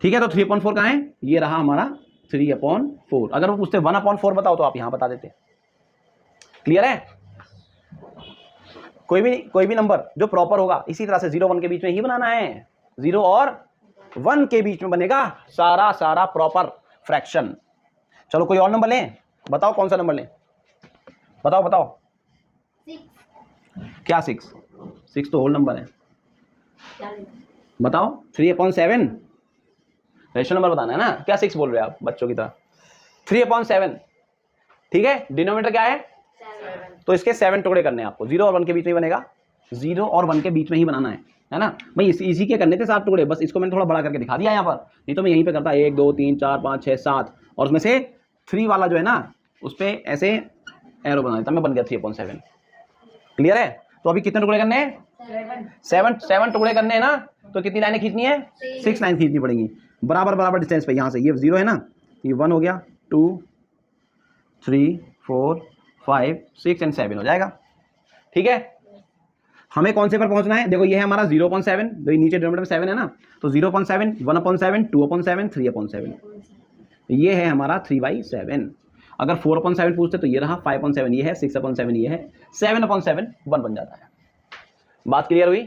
ठीक है, तो 3/4 कहां है? ये रहा हमारा 3/4। अगर वो पूछते 1/4 बताओ तो आप यहां बता देते। क्लियर है? कोई भी नंबर जो प्रॉपर होगा इसी तरह से 0 1 के बीच में ही बनाना है, 0 और 1 के बीच में बनेगा सारा प्रॉपर फ्रैक्शन। चलो कोई और नंबर लें, बताओ कौन सा नंबर लें? बताओ 6 क्या? 6 तो होल नंबर है। क्या लेना? बताओ 3/7 रेशनल नंबर बताना है ना, क्या 6 बोल रहे हैं आप बच्चों की तरह? 3/7, ठीक है। डिनोमिनेटर क्या है? तो इसके 7 टुकड़े करने हैं आपको, 0 और 1 के बीच में ही बनेगा, 0 और 1 के बीच में ही बनाना है ना भाई। इसी के करने थे 7 टुकड़े, बस इसको मैंने थोड़ा बड़ा करके दिखा दिया यहाँ पर, नहीं तो मैं यहीं पे करता 1 2 3 4 5 6 7 और उसमें से 3 वाला जो है ना उस पर ऐसे एरो बना देता मैं, बन गया 3/7। क्लियर है? तो अभी कितने टुकड़े करने हैं? 7 टुकड़े करने हैं ना, तो कितनी लाइनें खींचनी है? 6 लाइन खींचनी पड़ेंगी बराबर बराबर डिस्टेंस पे। यहाँ से ये 0 है ना, ये 1 हो गया, 2 3 4 5 6 एंड 7 हो जाएगा। ठीक है, हमें कौन से पर पहुंचना है? देखो ये है हमारा 0.7, तो ये नीचे डिनोमिनेटर में 7 है ना, तो 0.7 1/7 2/7 3/7, ये है हमारा 3/7। अगर 4/7 पूछते तो ये रहा, 5/7 ये है, 6/7 ये है, 7/7 1 बन जाता है। बात क्लियर हुई?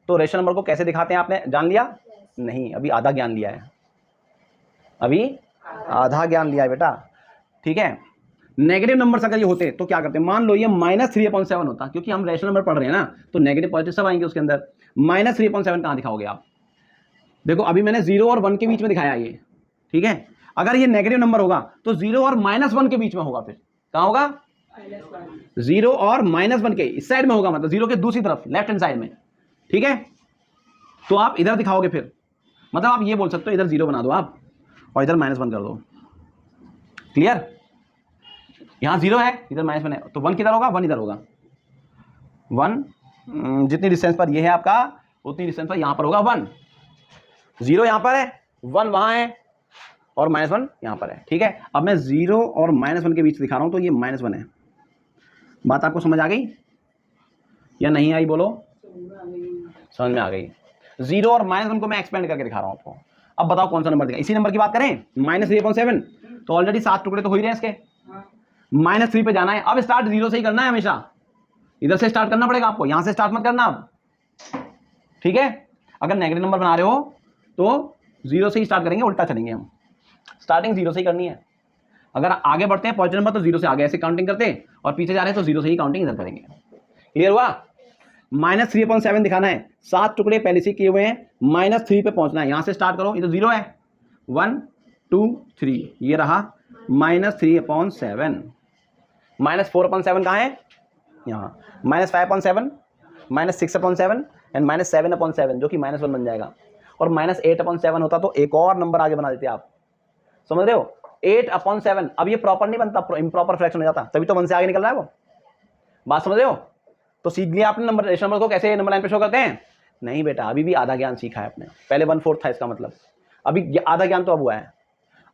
तो रेशनल नंबर को कैसे दिखाते हैं आपने जान लिया? नहीं, अभी आधा ज्ञान लिया है, अभी आधा ज्ञान लिया है बेटा। ठीक है, नेगेटिव नंबर्स अगर ये होते तो क्या करते? मान लो ये -3/7 होता, क्योंकि हम रेशनल नंबर पढ़ रहे हैं ना, तो नेगेटिव पॉजिटिव सब आएंगे उसके अंदर। -3/7 कहाँ दिखाओगे आप? देखो अभी मैंने 0 और 1 के बीच में दिखाया ये, ठीक है। अगर ये नेगेटिव नंबर होगा तो 0 और -1 के बीच में होगा, फिर कहाँ होगा? 0 और -1 के इस साइड में होगा, मतलब 0 के दूसरी तरफ लेफ्ट हैंड साइड में। ठीक है, तो आप इधर दिखाओगे फिर, मतलब आप ये बोल सकते हो इधर 0 बना दो आप और इधर -1 कर दो। क्लियर? यहाँ 0 है, इधर -1 है, तो 1 किधर होगा? 1 इधर होगा। 1 जितनी डिस्टेंस पर ये है आपका, उतनी डिस्टेंस पर यहाँ पर होगा 1। 0 यहाँ पर है, 1 वहाँ है और -1 यहाँ पर है। ठीक है, अब मैं 0 और -1 के बीच दिखा रहा हूँ, तो ये -1 है। बात आपको समझ आ गई या नहीं आई? बोलो, समझ में आ गई। 0 और -1 को मैं एक्सपेंड करके दिखा रहा हूँ आपको। अब बताओ कौन सा नंबर दिखा? इसी नंबर की बात करें, -3/7, तो ऑलरेडी 7 टुकड़े तो हो ही रहे हैं इसके। -3 पे जाना है, अब स्टार्ट 0 से ही करना है हमेशा, इधर से स्टार्ट करना पड़ेगा आपको, यहां से स्टार्ट मत करना अब। ठीक है, अगर नेगेटिव नंबर बना रहे हो तो 0 से ही स्टार्ट करेंगे, उल्टा चलेंगे हम, स्टार्टिंग 0 से ही करनी है। अगर आगे बढ़ते हैं पॉजिटिव नंबर तो 0 से आगे ऐसे काउंटिंग करते हैं, और पीछे जा रहे हैं तो 0 से ही काउंटिंग इधर करेंगे। क्लियर हुआ? -3/7 दिखाना है, 7 टुकड़े पहले से किए हुए हैं, -3 पे पहुंचना है, यहां से स्टार्ट करो, इधर 0 है, 1 2 3, ये रहा -3/7। -4/7 कहाँ है? यहाँ। -5/7, -6/7 एंड -7/7, जो कि -1 बन जाएगा। और -8/7 होता तो एक और नंबर आगे बना देते आप, समझ रहे हो? 8/7, अब ये प्रॉपर नहीं बनता, इम्प्रॉपर फ्रैक्शन हो जाता, तभी तो 1 से आगे निकल रहा है वो। बात समझ रहे हो? तो सीख लिया आपने नंबर, रेशनल नंबर को कैसे नंबर लाइन पे शो करते हैं? नहीं बेटा, अभी भी आधा ज्ञान सीखा है आपने, पहले 1/4 था इसका मतलब, अभी आधा ज्ञान तो अब हुआ है।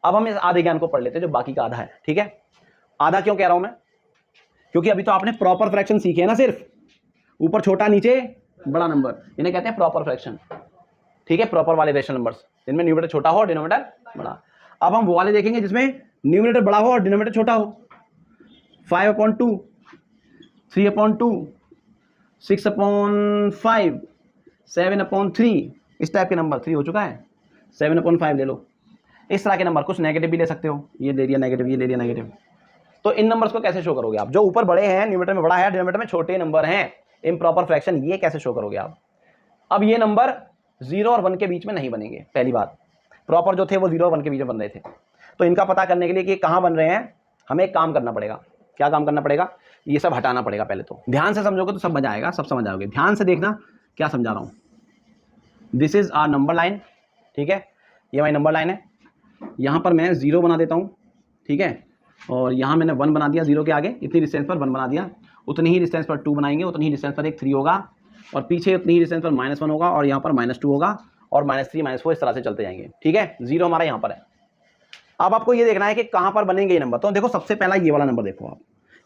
अब हम इस आधे ज्ञान को पढ़ लेते हैं जो बाकी का आधा है। ठीक है, आधा क्यों कह रहा हूं मैं? क्योंकि अभी तो आपने प्रॉपर फ्रैक्शन सीखे हैं ना, सिर्फ ऊपर छोटा नीचे बड़ा नंबर, इन्हें कहते हैं प्रॉपर फ्रैक्शन। ठीक है, प्रॉपर वाले रेशनल नंबर्स जिनमें न्यूमरेटर छोटा हो और डिनोमिनेटर बड़ा। अब हम वो वाले देखेंगे जिसमें न्यूमरेटर बड़ा हो और डिनोमिनेटर छोटा हो। 5/2, 3/2, 6/5, 7/3, इस टाइप के नंबर। 3 हो चुका है, 7/5 ले लो। इस तरह के नंबर, कुछ नेगेटिव भी ले सकते हो, ये ले लिया नेगेटिव, ये ले लिया नेगेटिव। तो इन नंबर्स को कैसे शो करोगे आप? जो ऊपर बड़े हैं, न्यूमरेटर में बड़ा है, डिनोमिनेटर में छोटे नंबर हैं, इम्प्रॉपर फ्रैक्शन, ये कैसे शो करोगे आप? अब ये नंबर 0 और 1 के बीच में नहीं बनेंगे। पहली बात, प्रॉपर जो थे वो 0 और 1 के बीच में बन रहे थे, तो इनका पता करने के लिए कि कहाँ बन रहे हैं, हमें एक काम करना पड़ेगा। क्या काम करना पड़ेगा? ये सब हटाना पड़ेगा पहले तो। ध्यान से समझोगे तो सब मजा आएगा, सब समझ आओगे। ध्यान से देखना क्या समझा रहा हूँ। This is our number line, ठीक है, ये हमारी नंबर लाइन है। यहाँ पर मैं 0 बना देता हूँ, ठीक है, और यहाँ मैंने 1 बना दिया 0 के आगे, इतनी डिस्टेंस पर 1 बना दिया। उतनी ही डिस्टेंस पर 2 बनाएंगे, उतनी ही डिस्टेंस पर एक 3 होगा, और पीछे उतनी ही डिस्टेंस पर -1 होगा, और यहाँ पर -2 होगा, और -3 -4 इस तरह से चलते जाएंगे। ठीक है, 0 हमारा यहाँ पर है। अब आपको ये देखना है कि कहाँ पर बनेंगे ये नंबर। तो देखो सबसे पहला ये वाला नंबर देखो आप,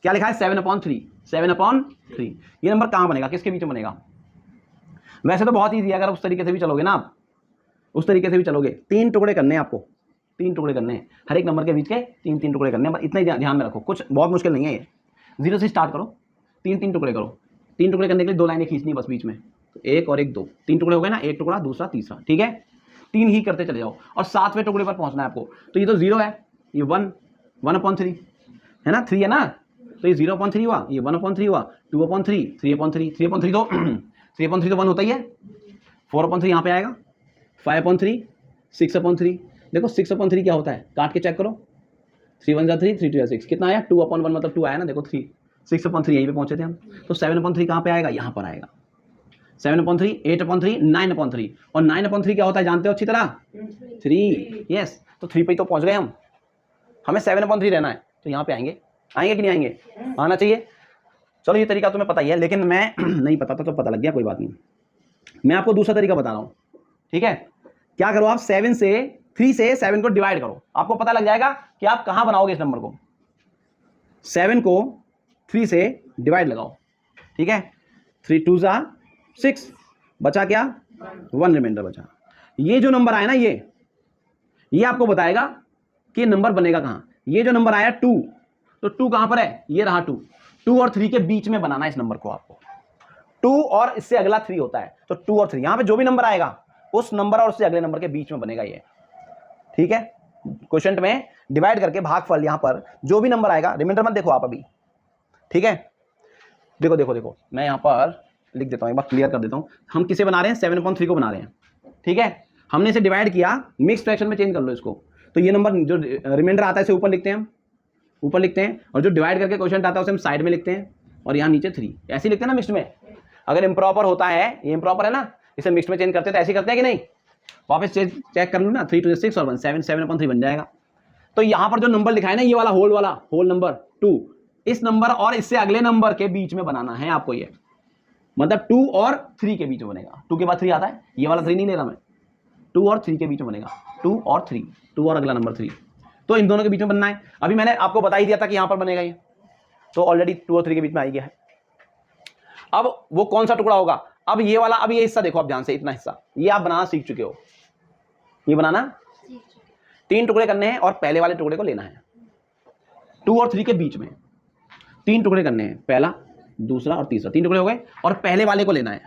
क्या लिखा है? 7/3, 7/3। ये नंबर कहाँ बनेगा, किसके बीच में बनेगा? वैसे तो बहुत ईजी है, अगर उस तरीके से भी चलोगे ना आप, उस तरीके से भी चलोगे। 3 टुकड़े करने हैं आपको, 3 टुकड़े करने हैं, हर एक नंबर के बीच के 3 टुकड़े करने हैं, इतना ही ध्यान में रखो, कुछ बहुत मुश्किल नहीं है ये। 0 से स्टार्ट करो, 3 टुकड़े करो। 3 टुकड़े करने के लिए 2 लाइनें खींचनी बस बीच में, तो 1 और 1 2, 3 टुकड़े हो गए ना, 1 टुकड़ा, दूसरा, तीसरा। ठीक है, 3 ही करते चले जाओ, और 7वें टुकड़े पर पहुंचना है आपको। तो ये तो 0 है, ये 1/3 है ना, 3 है ना, तो ये 0/3 हुआ, ये 1/3 हुआ, 2/3, 3/3, 3/3 तो 3/3 तो 1 होता ही है। 4/3 यहाँ पे आएगा, 5/3, 6/3। देखो 6/3 क्या होता है, काट के चेक करो, 3 1 जा 3, 3 2 जा 6, कितना आया? 2/1 मतलब 2 आया ना, देखो 3, 6/3 यहीं पे पहुंचे थे हम। तो 7/3 कहाँ पे आएगा, यहाँ पर आएगा। 7/3, 8/3, 9/3 और 9/3 क्या होता है जानते हो अच्छी तरह, 3। यस, तो 3 पे तो पहुंच गए हम। हमें 7/3 रहना है, तो यहाँ पे आएंगे कि नहीं आएंगे, आना चाहिए। चलो ये तरीका तुम्हें पता ही है, लेकिन मैं नहीं पता था तो पता लग गया, कोई बात नहीं। मैं आपको दूसरा तरीका बता रहा हूँ, ठीक है। क्या करो आप, 3 से 7 को डिवाइड करो, आपको पता लग जाएगा कि आप कहाँ बनाओगे इस नंबर को। 7 को 3 से डिवाइड लगाओ, ठीक है। 3 2 जा 6, बचा क्या, 1 रिमाइंडर बचा। ये जो नंबर आया ना, ये आपको बताएगा कि नंबर बनेगा कहाँ। ये जो नंबर आया 2, तो 2 कहाँ पर है, ये रहा 2 और 3 के बीच में बनाना है इस नंबर को आपको। 2 और इससे अगला 3 होता है, तो 2 और 3 यहाँ पे जो भी नंबर आएगा उस नंबर और उससे अगले नंबर के बीच में बनेगा ये, ठीक है। क्वेश्चन में डिवाइड करके भागफल यहाँ पर जो भी नंबर आएगा, रिमाइंडर मत देखो आप अभी, ठीक है। देखो देखो देखो, मैं यहाँ पर लिख देता हूँ, एक बार क्लियर कर देता हूँ। हम किसे बना रहे हैं, 7/3 को बना रहे हैं, ठीक है। हमने इसे डिवाइड किया, मिक्स फ्रैक्शन में चेंज कर लो इसको। तो ये नंबर जो रिमाइंडर आता है इसे ऊपर लिखते हैं, ऊपर लिखते हैं, और जो डिवाइड करके क्वेश्चन आता है उसे हम साइड में लिखते हैं, और यहाँ नीचे 3 ऐसे लिखते हैं ना मिक्स में। अगर इम्प्रॉपर होता है, ये इम्प्रॉपर है ना, इसे मिक्स में चेंज करते हैं तो ऐसे करते हैं कि नहीं, वापस चेक कर लो ना, 3 2 6 और 1 7 7/3 बन जाएगा। तो यहाँ पर जो नंबर लिखा है ना, ये वाला होल नंबर 2, इस नंबर और इससे अगले नंबर के बीच में बनाना है आपको। ये मतलब 2 और 3 के बीच में बनेगा। 2 के बाद 3 आता है, ये वाला 3 नहीं ले रहा मैं, 2 और 3 के बीच में बनेगा। 2 और 3, 2 और अगला नंबर 3, तो इन दोनों के बीच में बनना है। अभी मैंने आपको बता ही दिया था कि यहाँ पर बनेगा ये, तो ऑलरेडी 2 और 3 के बीच में आ गया है। अब वो कौन सा टुकड़ा होगा, अब ये वाला, अब ये हिस्सा देखो आप ध्यान से, इतना हिस्सा ये आप बनाना सीख चुके हो। ये बनाना 3 टुकड़े करने हैं और पहले वाले टुकड़े को लेना है। 2 और 3 के बीच में 3 टुकड़े करने हैं, पहला, दूसरा और तीसरा, 3 टुकड़े हो गए, और पहले वाले को लेना है।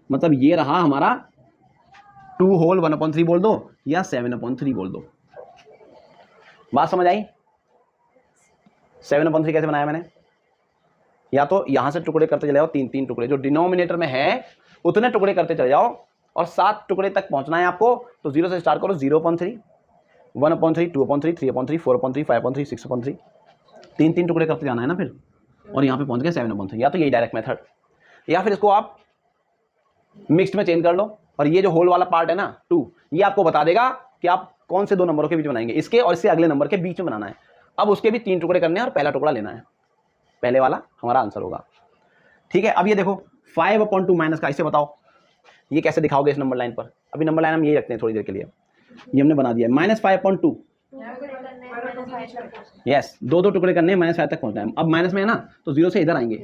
मतलब ये रहा हमारा 2 होल 1/3 बोल दो या 7/3 बोल दो। बात समझ आई? 7/3 कैसे बनाया मैंने, या तो यहां से टुकड़े करते चले जाओ, 3 टुकड़े जो डिनोमिनेटर में है उतने टुकड़े करते चले जाओ, और 7 टुकड़े तक पहुंचना है आपको। तो 0 से स्टार्ट करो, 0/3, 1/3, 2/3, 3/3, 4/3, 5/3, 6/3, 3 टुकड़े करते जाना है ना फिर, और यहाँ पे पहुंच गए 7/3। या तो यही डायरेक्ट मेथड, या फिर इसको आप मिक्स्ड में चेंज कर लो, और ये जो होल वाला पार्ट है ना 2, ये आपको बता देगा कि आप कौन से 2 नंबरों के बीच में बनाएंगे, इसके और इससे अगले नंबर के बीच में बनाना है। अब उसके भी 3 टुकड़े करने हैं और पहला टुकड़ा लेना है, पहले वाला हमारा आंसर होगा, ठीक है। अब ये देखो 5/2 माइनस का, इसे बताओ ये कैसे दिखाओगे इस नंबर लाइन पर। अभी नंबर लाइन हम यही रखते हैं थोड़ी देर के लिए, ये हमने बना दिया -5/2। यस, 2 टुकड़े करने हैं, -5 तक पहुंचना है। अब माइनस में है ना, तो 0 से इधर आएंगे,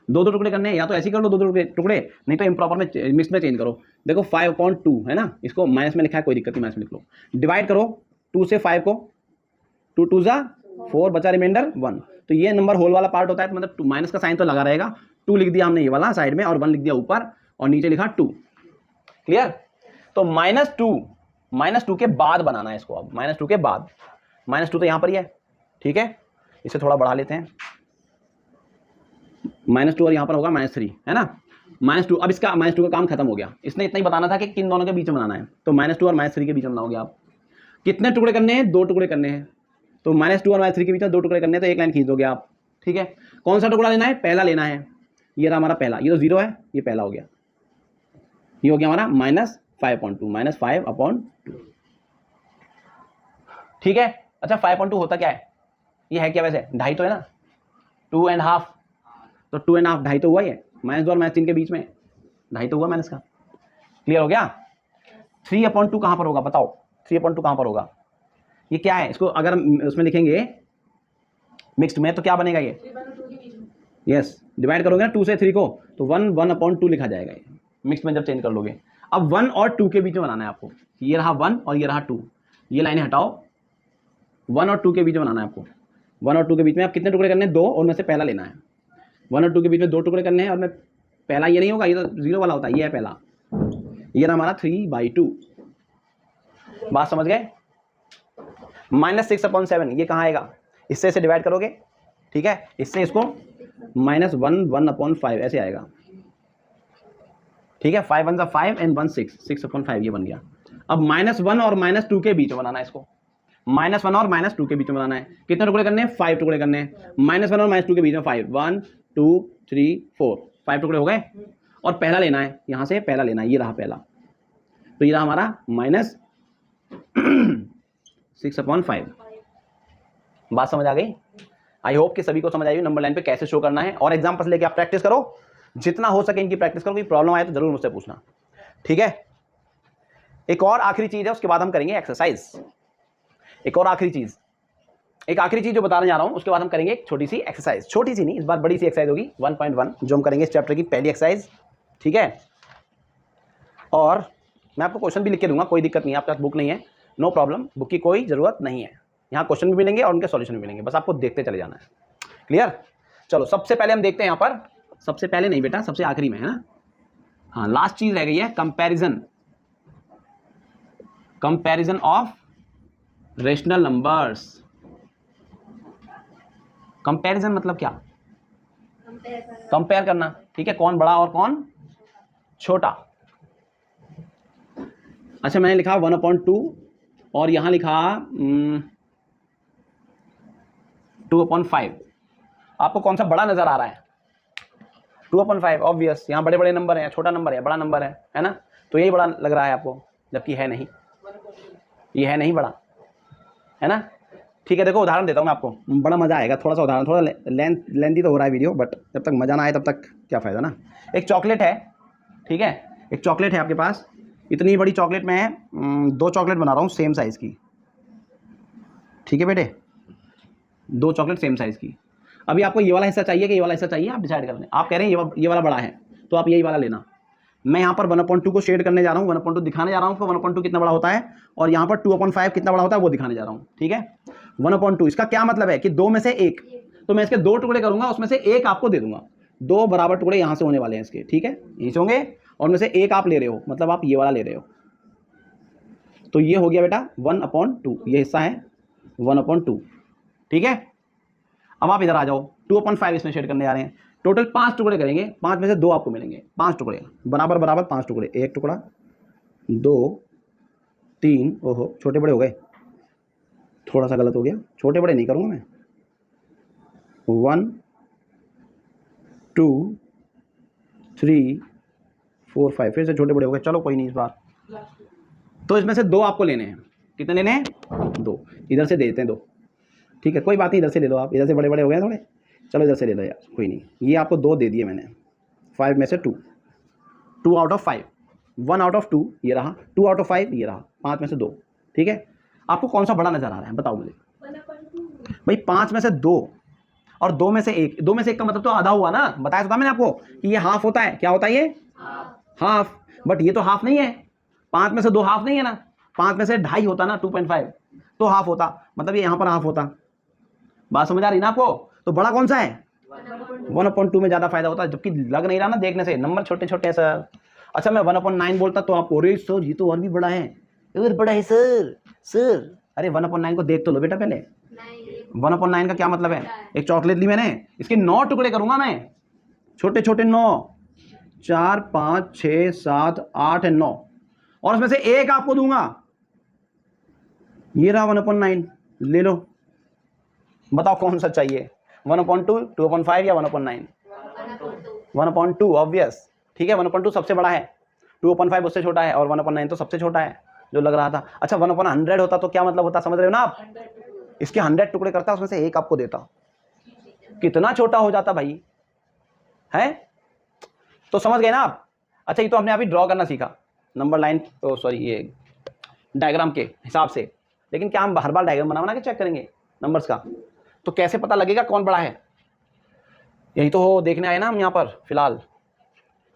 2 टुकड़े करने हैं, या तो ऐसे कर लो 2 टुकड़े, नहीं तो इम्प्रॉपर में मिक्स में चेंज करो। देखो 5/2 है ना, इसको माइनस में लिखा है, कोई दिक्कत नहीं, माइनस में लिख लो। डिवाइड करो 2 से 5 को, 2 2 जा 4, बचा रिमाइंडर 1। तो ये नंबर होल वाला पार्ट होता है, मतलब माइनस का साइन तो लगा रहेगा। 2 लिख दिया हमने ये वाला साइड में, और 1 लिख दिया ऊपर, और नीचे लिखा 2। क्लियर? तो -2 के बाद बनाना है इसको। अब -2 के बाद, -2 तो यहाँ पर ही है, ठीक है, इसे थोड़ा बढ़ा लेते हैं। -2 और यहाँ पर होगा -3, है ना, -2। अब इसका -2 का काम खत्म हो गया। इसने इतना ही बताना था कि किन दोनों के बीच में बनाना है, तो -2 और -3 के बीच में बनाओगे आप। कितने टुकड़े करने हैं, 2 टुकड़े करने हैं। तो -2 और -3 के बीच में 2 टुकड़े करने हैं, तो एक लाइन खींच दोगे आप, ठीक है। कौन सा टुकड़ा लेना है, पहला लेना है। ये रहा हमारा पहला, ये तो 0 है, ये पहला हो गया, ये हो गया हमारा -5/2, -5/2, ठीक है। अच्छा 5/2 होता क्या है, ये है क्या वैसे, 2.5 तो है ना, 2.5, तो 2.5 2.5 तो हुआ ही है। -2 और -3 के बीच में 2.5 तो हुआ माइनस का। क्लियर हो गया? 3/2 कहाँ पर होगा बताओ, 3/2 कहाँ पर होगा, ये क्या है, इसको अगर उसमें लिखेंगे मिक्स्ड में तो क्या बनेगा ये, यस, डिवाइड करोगे ना 2 से 3 को, तो 1/2 लिखा जाएगा ये, मिक्स में जब चेंज कर लोगे। अब 1 और 2 के बीच में बनाना है आपको, ये रहा 1 और ये रहा 2, ये लाइनें हटाओ, 1 और 2 के बीच में बनाना है आपको। 1 और 2 के बीच में आप कितने टुकड़े करने हैं, 2, और उनमें से पहला लेना है। 1 और 2 के बीच में 2 टुकड़े करने हैं, और मैं पहला ये नहीं होगा, ये तो 0 वाला होता है, ये है पहला, ये रहा हमारा 3/2। बात समझ गए? -6/7 ये कहाँ आएगा, इससे इसे डिवाइड करोगे, ठीक है, इससे इसको -1/5 ऐसे आएगा, ठीक है। 5 1 5 एंड 1 6, 6/5 ये बन गया। अब -1 और -2 के बीच में बनाना है इसको, -1 और -2 के बीच में बनाना है। कितने टुकड़े करने हैं? 5 टुकड़े करने हैं। -1 और -2 के बीच में 5, 1 2 3 4, 5 टुकड़े हो गए। और पहला लेना है, यहाँ से पहला लेना है, ये रहा पहला, तो ये रहा हमारा -6/5। बात समझ आ गई? आई होप कि सभी को समझ आई नंबर लाइन पे कैसे शो करना है। और एग्जाम्पल्स लेके आप प्रैक्टिस करो, जितना हो सके इनकी प्रैक्टिस करो। कोई प्रॉब्लम आए तो जरूर मुझसे पूछना, ठीक है। एक और आखिरी चीज है, उसके बाद हम करेंगे एक्सरसाइज। एक और आखिरी चीज, एक आखिरी चीज जो बताने जा रहा हूं, उसके बाद हम करेंगे एक छोटी सी एक्सरसाइज। छोटी सी नहीं, इस बार बड़ी सी एक्सरसाइज होगी 1.1, जो हम करेंगे इस चैप्टर की पहली एक्सरसाइज, ठीक है। और मैं आपको क्वेश्चन भी लिख के दूंगा, कोई दिक्कत नहीं है, आपके पास बुक नहीं है, नो प्रॉब्लम, बुक की कोई जरूरत नहीं है। यहाँ क्वेश्चन भी मिलेंगे और उनके सॉल्यूशन भी मिलेंगे, बस आपको देखते चले जाना है। क्लियर? चलो सबसे पहले हम देखते हैं यहाँ पर, सबसे पहले नहीं बेटा, सबसे आखिरी में है ना, हाँ लास्ट चीज रह गई है, comparison of rational numbers. Comparison मतलब क्या? कंपेयर करना, ठीक है, कौन बड़ा और कौन छोटा। अच्छा मैंने लिखा 1/2 और यहां लिखा 2/5। आपको कौन सा बड़ा नजर आ रहा है? 2/5 ऑब्वियस, यहाँ बड़े बड़े नंबर हैं, छोटा नंबर है, बड़ा नंबर है ना, तो यही बड़ा लग रहा है आपको, जबकि है नहीं, ये है नहीं बड़ा, है ना। ठीक है, देखो उदाहरण देता हूँ मैं आपको, बड़ा मजा आएगा, थोड़ा सा उदाहरण, थोड़ा लेंथी तो हो रहा है वीडियो, बट जब तक मजा ना आए तब तक क्या फायदा ना। एक चॉकलेट है, ठीक है, एक चॉकलेट है आपके पास, इतनी बड़ी चॉकलेट में 2 चॉकलेट बना रहा हूँ सेम साइज़ की, ठीक है बेटे, 2 चॉकलेट सेम साइज़ की। अभी आपको ये वाला हिस्सा चाहिए कि ये वाला हिस्सा चाहिए, आप डिसाइड कर लें। आप कह रहे हैं ये वाला बड़ा है, तो आप यही वाला लेना। मैं यहाँ पर 1/2 को शेड करने जा रहा हूँ, 1/2 दिखाने जा रहा हूँ आपको, 1/2 कितना बड़ा होता है, और यहाँ पर 2/5 कितना बड़ा होता है वो दिखाने जा रहा हूँ, ठीक है। 1/2 इसका क्या मतलब है कि 2 में से 1, तो मैं इसके 2 टुकड़े करूंगा, उसमें से 1 आपको दे दूंगा। 2 बराबर टुकड़े यहाँ से होने वाले हैं इसके, ठीक है, ये होंगे, और उनमें से 1 आप ले रहे हो, मतलब आप ये वाला ले रहे हो, तो ये हो गया बेटा 1/2, ये हिस्सा है 1/2, ठीक है। अब आप इधर आ जाओ, 2/5 इसमें शेड करने जा रहे हैं, टोटल 5 टुकड़े करेंगे, 5 में से 2 आपको मिलेंगे, 5 टुकड़े बराबर बराबर 5 टुकड़े, 1 टुकड़ा 2 3, ओहो छोटे बड़े हो गए, थोड़ा सा गलत हो गया, छोटे बड़े नहीं करूँगा मैं, 1 2 3 4 5, फिर से छोटे बड़े हो गए, चलो कोई नहीं इस बार। तो इसमें से 2 आपको लेने हैं, कितने लेने हैं? 2, इधर से दे देते हैं 2, ठीक है, कोई बात नहीं, इधर से ले लो आप, इधर से बड़े बड़े हो गए थोड़े, चलो इधर से ले लो यार, कोई नहीं, ये आपको 2 दे दिए मैंने, 5 में से 2 आउट ऑफ 5, 1 आउट ऑफ 2 ये रहा, 2 आउट ऑफ 5 ये रहा, 5 में से 2, ठीक है। आपको कौन सा बड़ा नजर आ रहा है बताओ मुझे भाई? 5 में से 2 और 2 में से 1, 2 में से 1 का मतलब तो आधा हुआ ना, बताया था मैंने आपको कि ये हाफ होता है, क्या होता है ये? हाफ, बट ये तो हाफ नहीं है, 5 में से 2 हाफ नहीं है ना, 5 में से 2.5 होता ना, 2.5 तो हाफ होता, मतलब ये यहाँ पर हाफ होता। बात समझ आ रही ना आपको? तो बड़ा कौन सा है? 1/2 में ज़्यादा फायदा होता है, जबकि लग नहीं रहा ना देखने से, नंबर छोटे छोटे हैं सर। अच्छा मैं 1/9 बोलता तो आप, अरे सर ये तो और भी बड़ा है, और बड़ा है सर, सर अरे 1/9 को देख तो लो बेटा पहले। 1/9 का क्या मतलब है? एक चॉकलेट ली मैंने, इसके 9 टुकड़े करूंगा मैं, छोटे छोटे 9, 4 5 6 7 8 9, और उसमें से 1 आपको दूंगा, ये रहा 1/9, ले लो, बताओ कौन सा चाहिए? 1/2, 2/5 या 1/9? 1/2 ऑब्वियस, ठीक है, 1/2 सबसे बड़ा है, 2/5 उससे छोटा है, और 1/9 तो सबसे छोटा है जो लग रहा था। अच्छा 1/100 होता तो क्या मतलब होता, समझ रहे हो ना आप? इसके 100 टुकड़े करता, उसमें से 1 आपको देता, कितना छोटा हो जाता भाई, है? तो समझ गए ना आप? अच्छा ये तो हमने अभी ड्रॉ करना सीखा, नंबर लाइन, सॉरी ये डायग्राम के हिसाब से, लेकिन क्या हम हर बार डायग्राम बना के चेक करेंगे नंबर्स का? तो कैसे पता लगेगा कौन बड़ा है? यही तो देखने आए ना हम यहाँ पर। फिलहाल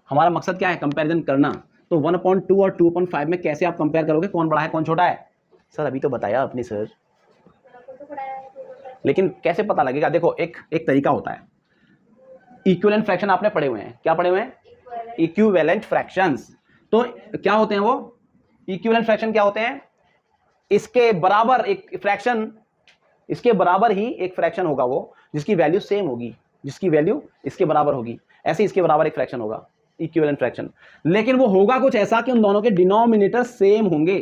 हमारा मकसद क्या है? कंपैरिजन करना। तो 1/2 और 2/5 में कैसे आप कंपेयर करोगे कौन बड़ा है कौन छोटा है? सर अभी तो बताया आपने सर, लेकिन कैसे पता लगेगा? देखो एक तरीका होता है, इक्विवेलेंट फ्रैक्शन आपने पढ़े हुए हैं, क्या पढ़े हुए हैं? Equivalent fractions. तो क्या होते हैं वो इक्विवेलेंट फ्रैक्शन? क्या होते हैं? इसके बराबर एक फ्रैक्शन, इसके बराबर ही एक फ्रैक्शन होगा वो जिसकी वैल्यू सेम होगी, जिसकी वैल्यू इसके बराबर होगी, ऐसे इसके बराबर एक फ्रैक्शन होगा, इक्विवेलेंट फ्रैक्शन। लेकिन वो होगा कुछ ऐसा कि उन दोनों के डिनोमिनेटर सेम होंगे।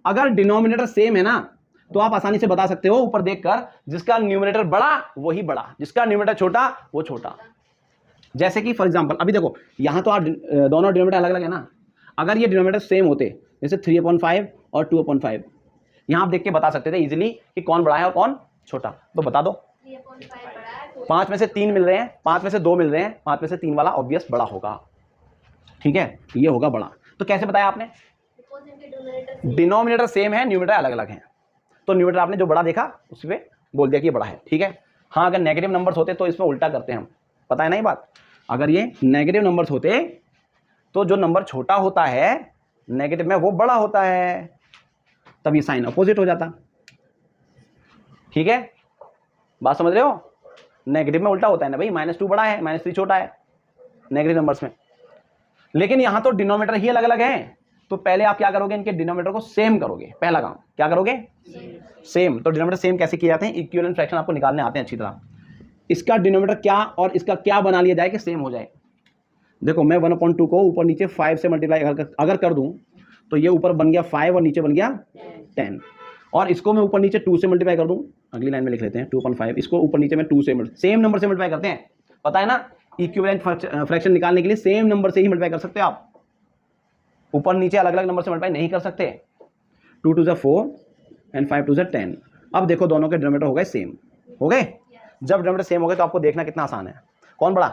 अगर डिनोमिनेटर सेम है ना, तो आप आसानी से बता सकते हो ऊपर देखकर, जिसका न्यूमरेटर बड़ा वही बड़ा, जिसका न्यूमरेटर छोटा वो छोटा। जैसे कि फॉर एग्जांपल अभी देखो यहाँ तो आप दोनों डिनोमिनेटर अलग अलग है ना, अगर ये डिनोमिनेटर सेम होते जैसे 3/5 और 2/5, यहाँ आप देख के बता सकते थे इजीली कि कौन बड़ा है और कौन छोटा। तो बता दो 3/5 बड़ा है, 5 में से 3 मिल रहे हैं, 5 में से 2 मिल रहे हैं, 5 में से 3 वाला ऑब्वियस बड़ा होगा, ठीक है, ये होगा बड़ा। तो कैसे बताया आपने? बिकॉज इनके डिनोमिनेटर डिनोमिनेटर सेम है, न्यूमरेटर अलग अलग हैं, तो न्यूमरेटर आपने जो बड़ा देखा उस पर बोल दिया कि ये बड़ा है, ठीक है। हाँ अगर नेगेटिव नंबर्स होते तो इसमें उल्टा करते हैं हम, पता है ना ये बात, अगर ये नेगेटिव नंबर्स होते तो जो नंबर छोटा होता है नेगेटिव में वो बड़ा होता है, तब ये साइन अपोजिट हो जाता, ठीक है, बात समझ रहे हो। नेगेटिव में उल्टा होता है ना भाई, -2 बड़ा है, -3 छोटा है नेगेटिव नंबर्स में। लेकिन यहां तो डिनोमिनेटर ही अलग अलग हैं, तो पहले आप क्या करोगे, इनके डिनोमिनेटर को सेम करोगे, पहला काम क्या करोगे, सेम। तो डिनोमिनेटर सेम कैसे किए जाते हैं, इक्विवेलेंट फ्रैक्शन आपको निकालने आते हैं अच्छी तरह। इसका डिनोमिनेटर क्या और इसका क्या बना लिया जाए कि सेम हो जाए। देखो मैं 1/2 को ऊपर नीचे 5 से मल्टीप्लाई अगर कर दूं तो ये ऊपर बन गया 5 और नीचे बन गया 10, और इसको मैं ऊपर नीचे 2 से मल्टीप्लाई कर दूं, अगली लाइन में लिख लेते हैं 2/5, इसको ऊपर नीचे में 2 से सेम नंबर से मल्टीप्लाई करते हैं, पता है ना, इक्विवेलेंट फ्रैक्शन निकालने के लिए सेम नंबर से ही मल्टीप्लाई कर सकते हो आप, ऊपर नीचे अलग अलग नंबर से मल्टीप्लाई नहीं कर सकते। 2 2 4 एंड 5 2 10। अब देखो दोनों के डिनोमिनेटर हो गए सेम, हो गए। जब डिनोमिनेटर सेम हो गए तो आपको देखना कितना आसान है, कौन बड़ा,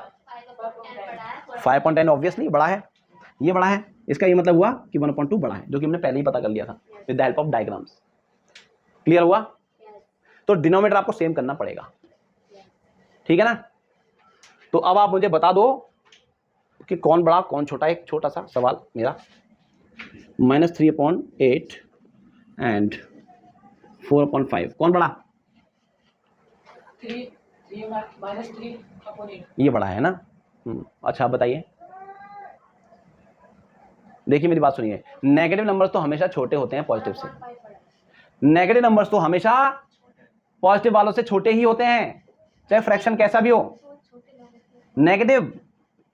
5/10 ऑब्वियसली बड़ा है, ये बड़ा है, इसका ये मतलब हुआ कि 1/2 बड़ा है, जो कि हमने पहले ही पता कर लिया था with the help of diagrams. Clear हुआ? तो डिनोमिनेटर आपको सेम करना पड़ेगा, ठीक है ना। तो अब आप मुझे बता दो कि कौन बड़ा कौन छोटा, एक छोटा सा सवाल मेरा, -3/8 एंड 4/5 कौन बड़ा, 3 -3/8 ये बड़ा है ना। अच्छा आप बताइए, देखिए मेरी बात सुनिए, नेगेटिव नंबर्स तो हमेशा छोटे होते हैं पॉजिटिव से, नेगेटिव नंबर्स तो हमेशा पॉजिटिव वालों से छोटे ही होते हैं, चाहे फ्रैक्शन कैसा भी हो। नेगेटिव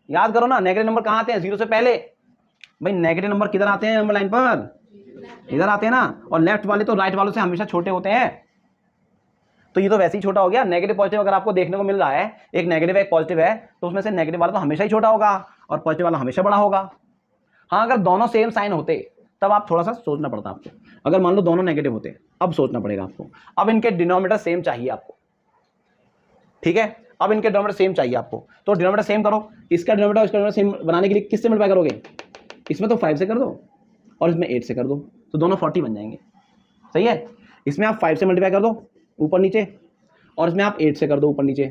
याद करो ना, नेगेटिव नंबर कहाँ आते हैं, 0 से पहले। भाई नेगेटिव नंबर किधर आते हैं नंबर लाइन पर, इधर आते हैं ना, और लेफ्ट वाले तो राइट वालों से हमेशा छोटे होते हैं। तो ये तो वैसे ही छोटा हो गया, नेगेटिव पॉजिटिव अगर आपको देखने को मिल रहा है, एक नेगेटिव एक पॉजिटिव है, तो उसमें से नेगेटिव वाला तो हमेशा ही छोटा होगा और पॉजिटिव वाला हमेशा बड़ा होगा। हाँ अगर दोनों सेम साइन होते तब आप थोड़ा सा सोचना पड़ता आपको, अगर मान लो दोनों नेगेटिव होते अब सोचना पड़ेगा आपको। अब इनके डिनोमिनेटर सेम चाहिए आपको, ठीक है, अब इनके डिनोमिनेटर सेम चाहिए आपको, तो डिनोमिनेटर सेम करो, इसका डिनोमिनेटर इसका डिनोमिनेटर सेम बनाने के लिए किससे मल्टीप्लाई करोगे, इसमें तो 5 से कर दो और इसमें 8 से कर दो, तो दोनों 40 बन जाएंगे, सही है। इसमें आप 5 से मल्टीप्लाई कर दो ऊपर नीचे, और इसमें आप 8 से कर दो ऊपर नीचे,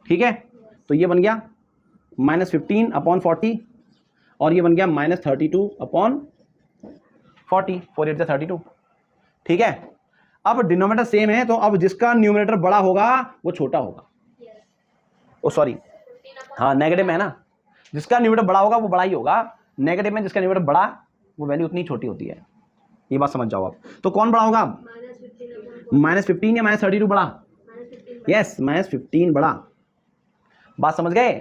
ठीक है। तो ये बन गया -15/40 और ये बन गया -32/40, 4 8 32, ठीक है। अब डिनोमिनेटर सेम है, तो अब जिसका न्यूमरेटर बड़ा होगा वो छोटा होगा, ओ सॉरी, हाँ नेगेटिव में है ना, जिसका न्यूमरेटर बड़ा होगा वो बड़ा ही होगा, नेगेटिव में जिसका न्यूमरेटर बड़ा वो वैल्यू उतनी छोटी होती है, ये बात समझ जाओ आप। तो कौन बड़ा होगा, -15 या -32 बड़ा, यस -15 बड़ा, बात समझ गए।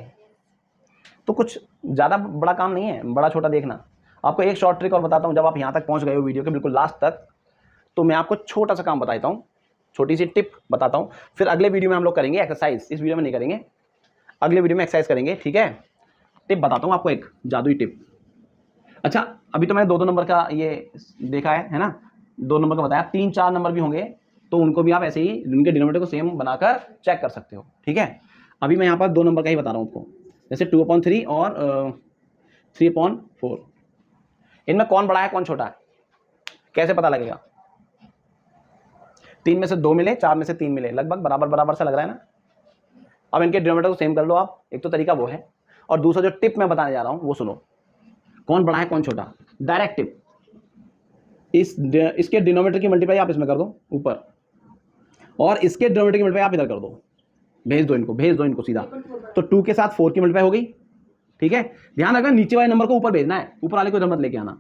तो कुछ ज़्यादा बड़ा काम नहीं है बड़ा छोटा देखना। आपको एक शॉर्ट ट्रिक और बताता हूँ, जब आप यहाँ तक पहुँच गए हो वीडियो के बिल्कुल लास्ट तक, तो मैं आपको छोटा सा काम बताता हूँ, छोटी सी टिप बताता हूँ, फिर अगले वीडियो में हम लोग करेंगे एक्सरसाइज, इस वीडियो में नहीं करेंगे, अगले वीडियो में एक्सरसाइज करेंगे, ठीक है। टिप बताता हूँ आपको, एक जादुई टिप। अच्छा अभी तो मैंने 2 नंबर का ये देखा है ना, 2 नंबर का बताया, 3 4 नंबर भी होंगे तो उनको भी आप ऐसे ही उनके डिनोमिनेटर को सेम बनाकर चेक कर सकते हो, ठीक है। अभी मैं यहाँ पर 2 नंबर का ही बता रहा हूँ आपको, जैसे 2/3 और 3/4, इनमें कौन बड़ा है कौन छोटा है, कैसे पता लगेगा। 3 में से 2 मिले, 4 में से 3 मिले, लगभग बराबर बराबर सा लग रहा है ना। अब इनके डिनोमिनेटर को सेम कर लो आप, एक तो तरीका वो है, और दूसरा जो टिप मैं बताने जा रहा हूँ वो सुनो, कौन बड़ा है कौन छोटा, डायरेक्ट टिप, इसके डिनोमिनेटर की मल्टीप्लाई आप इसमें कर दो ऊपर, और इसके डिनोमिनेटर की मल्टीप्लाई आप इधर कर दो, भेज दो इनको सीधा, तो 2 के साथ 4 की मल्टीप्लाई हो गई, ठीक है। ध्यान रखना नीचे वाले नंबर को ऊपर भेजना है, ऊपर वाले को इधर मत लेके आना,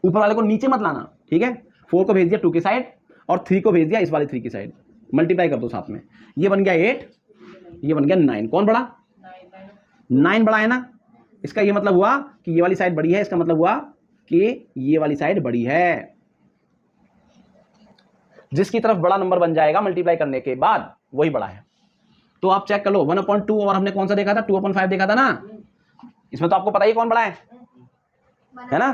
ऊपर वाले को नीचे मत लाना, ठीक है। 4 को भेज दिया 2 की साइड और 3 को भेज दिया इस वाले 3 की साइड, मल्टीप्लाई कर दो साथ में, ये बन गया 8, ये बन गया 9, कौन बड़ा, 9 बड़ा है ना। इसका ये मतलब हुआ कि ये वाली साइड बड़ी है, इसका मतलब हुआ कि ये वाली साइड बड़ी है, जिसकी तरफ बड़ा नंबर बन जाएगा मल्टीप्लाई करने के बाद वही बड़ा है। तो आप चेक कर लो 1/2 और हमने कौन सा देखा था 2/5 देखा था ना, इसमें तो आपको पता ही कौन बड़ा है ना।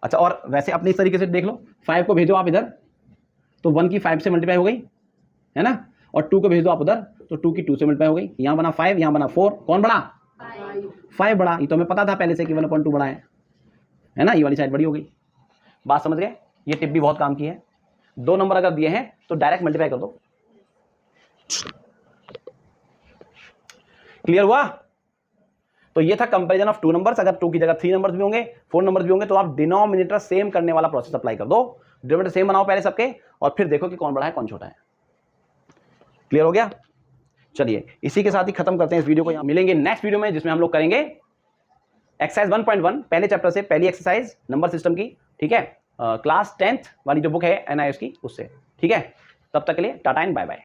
अच्छा और वैसे अपने इस तरीके से देख लो 5 को भेजो आप इधर तो 1 की 5 से मल्टीप्लाई हो गई है ना, और 2 को भेज दो आप उधर तो 2 की 2 से मल्टीप्लाई हो गई, यहाँ बना 5 यहाँ बना 4, कौन बड़ा 5 बड़ा। ये तो हमें पता था पहले से कि 1/2 बड़ा है ना, ये वाली साइड बड़ी हो गई। बात समझ गए, ये टिप भी बहुत काम की है। 2 नंबर अगर दिए हैं तो डायरेक्ट मल्टीप्लाई कर दो। क्लियर हुआ। तो ये था कंपैरिजन ऑफ 2 नंबर्स। अगर 2 की जगह 3 नंबर्स भी होंगे 4 नंबर्स भी होंगे तो आप डिनोमिनेटर सेम करने वाला प्रोसेस अप्लाई कर दो, डिनोमिनेटर सेम बनाओ पहले सबके और फिर देखो कि कौन बड़ा है कौन छोटा है। क्लियर हो गया। चलिए इसी के साथ ही खत्म करते हैं इस वीडियो को। यहाँ मिलेंगे नेक्स्ट वीडियो में जिसमें हम लोग करेंगे एक्सरसाइज 1.1 पहले चैप्टर से पहली एक्सरसाइज नंबर सिस्टम की, ठीक है, क्लास 10th वाली जो बुक है NIOS की उससे। ठीक है, तब तक के लिए टाटा एंड बाय बाय।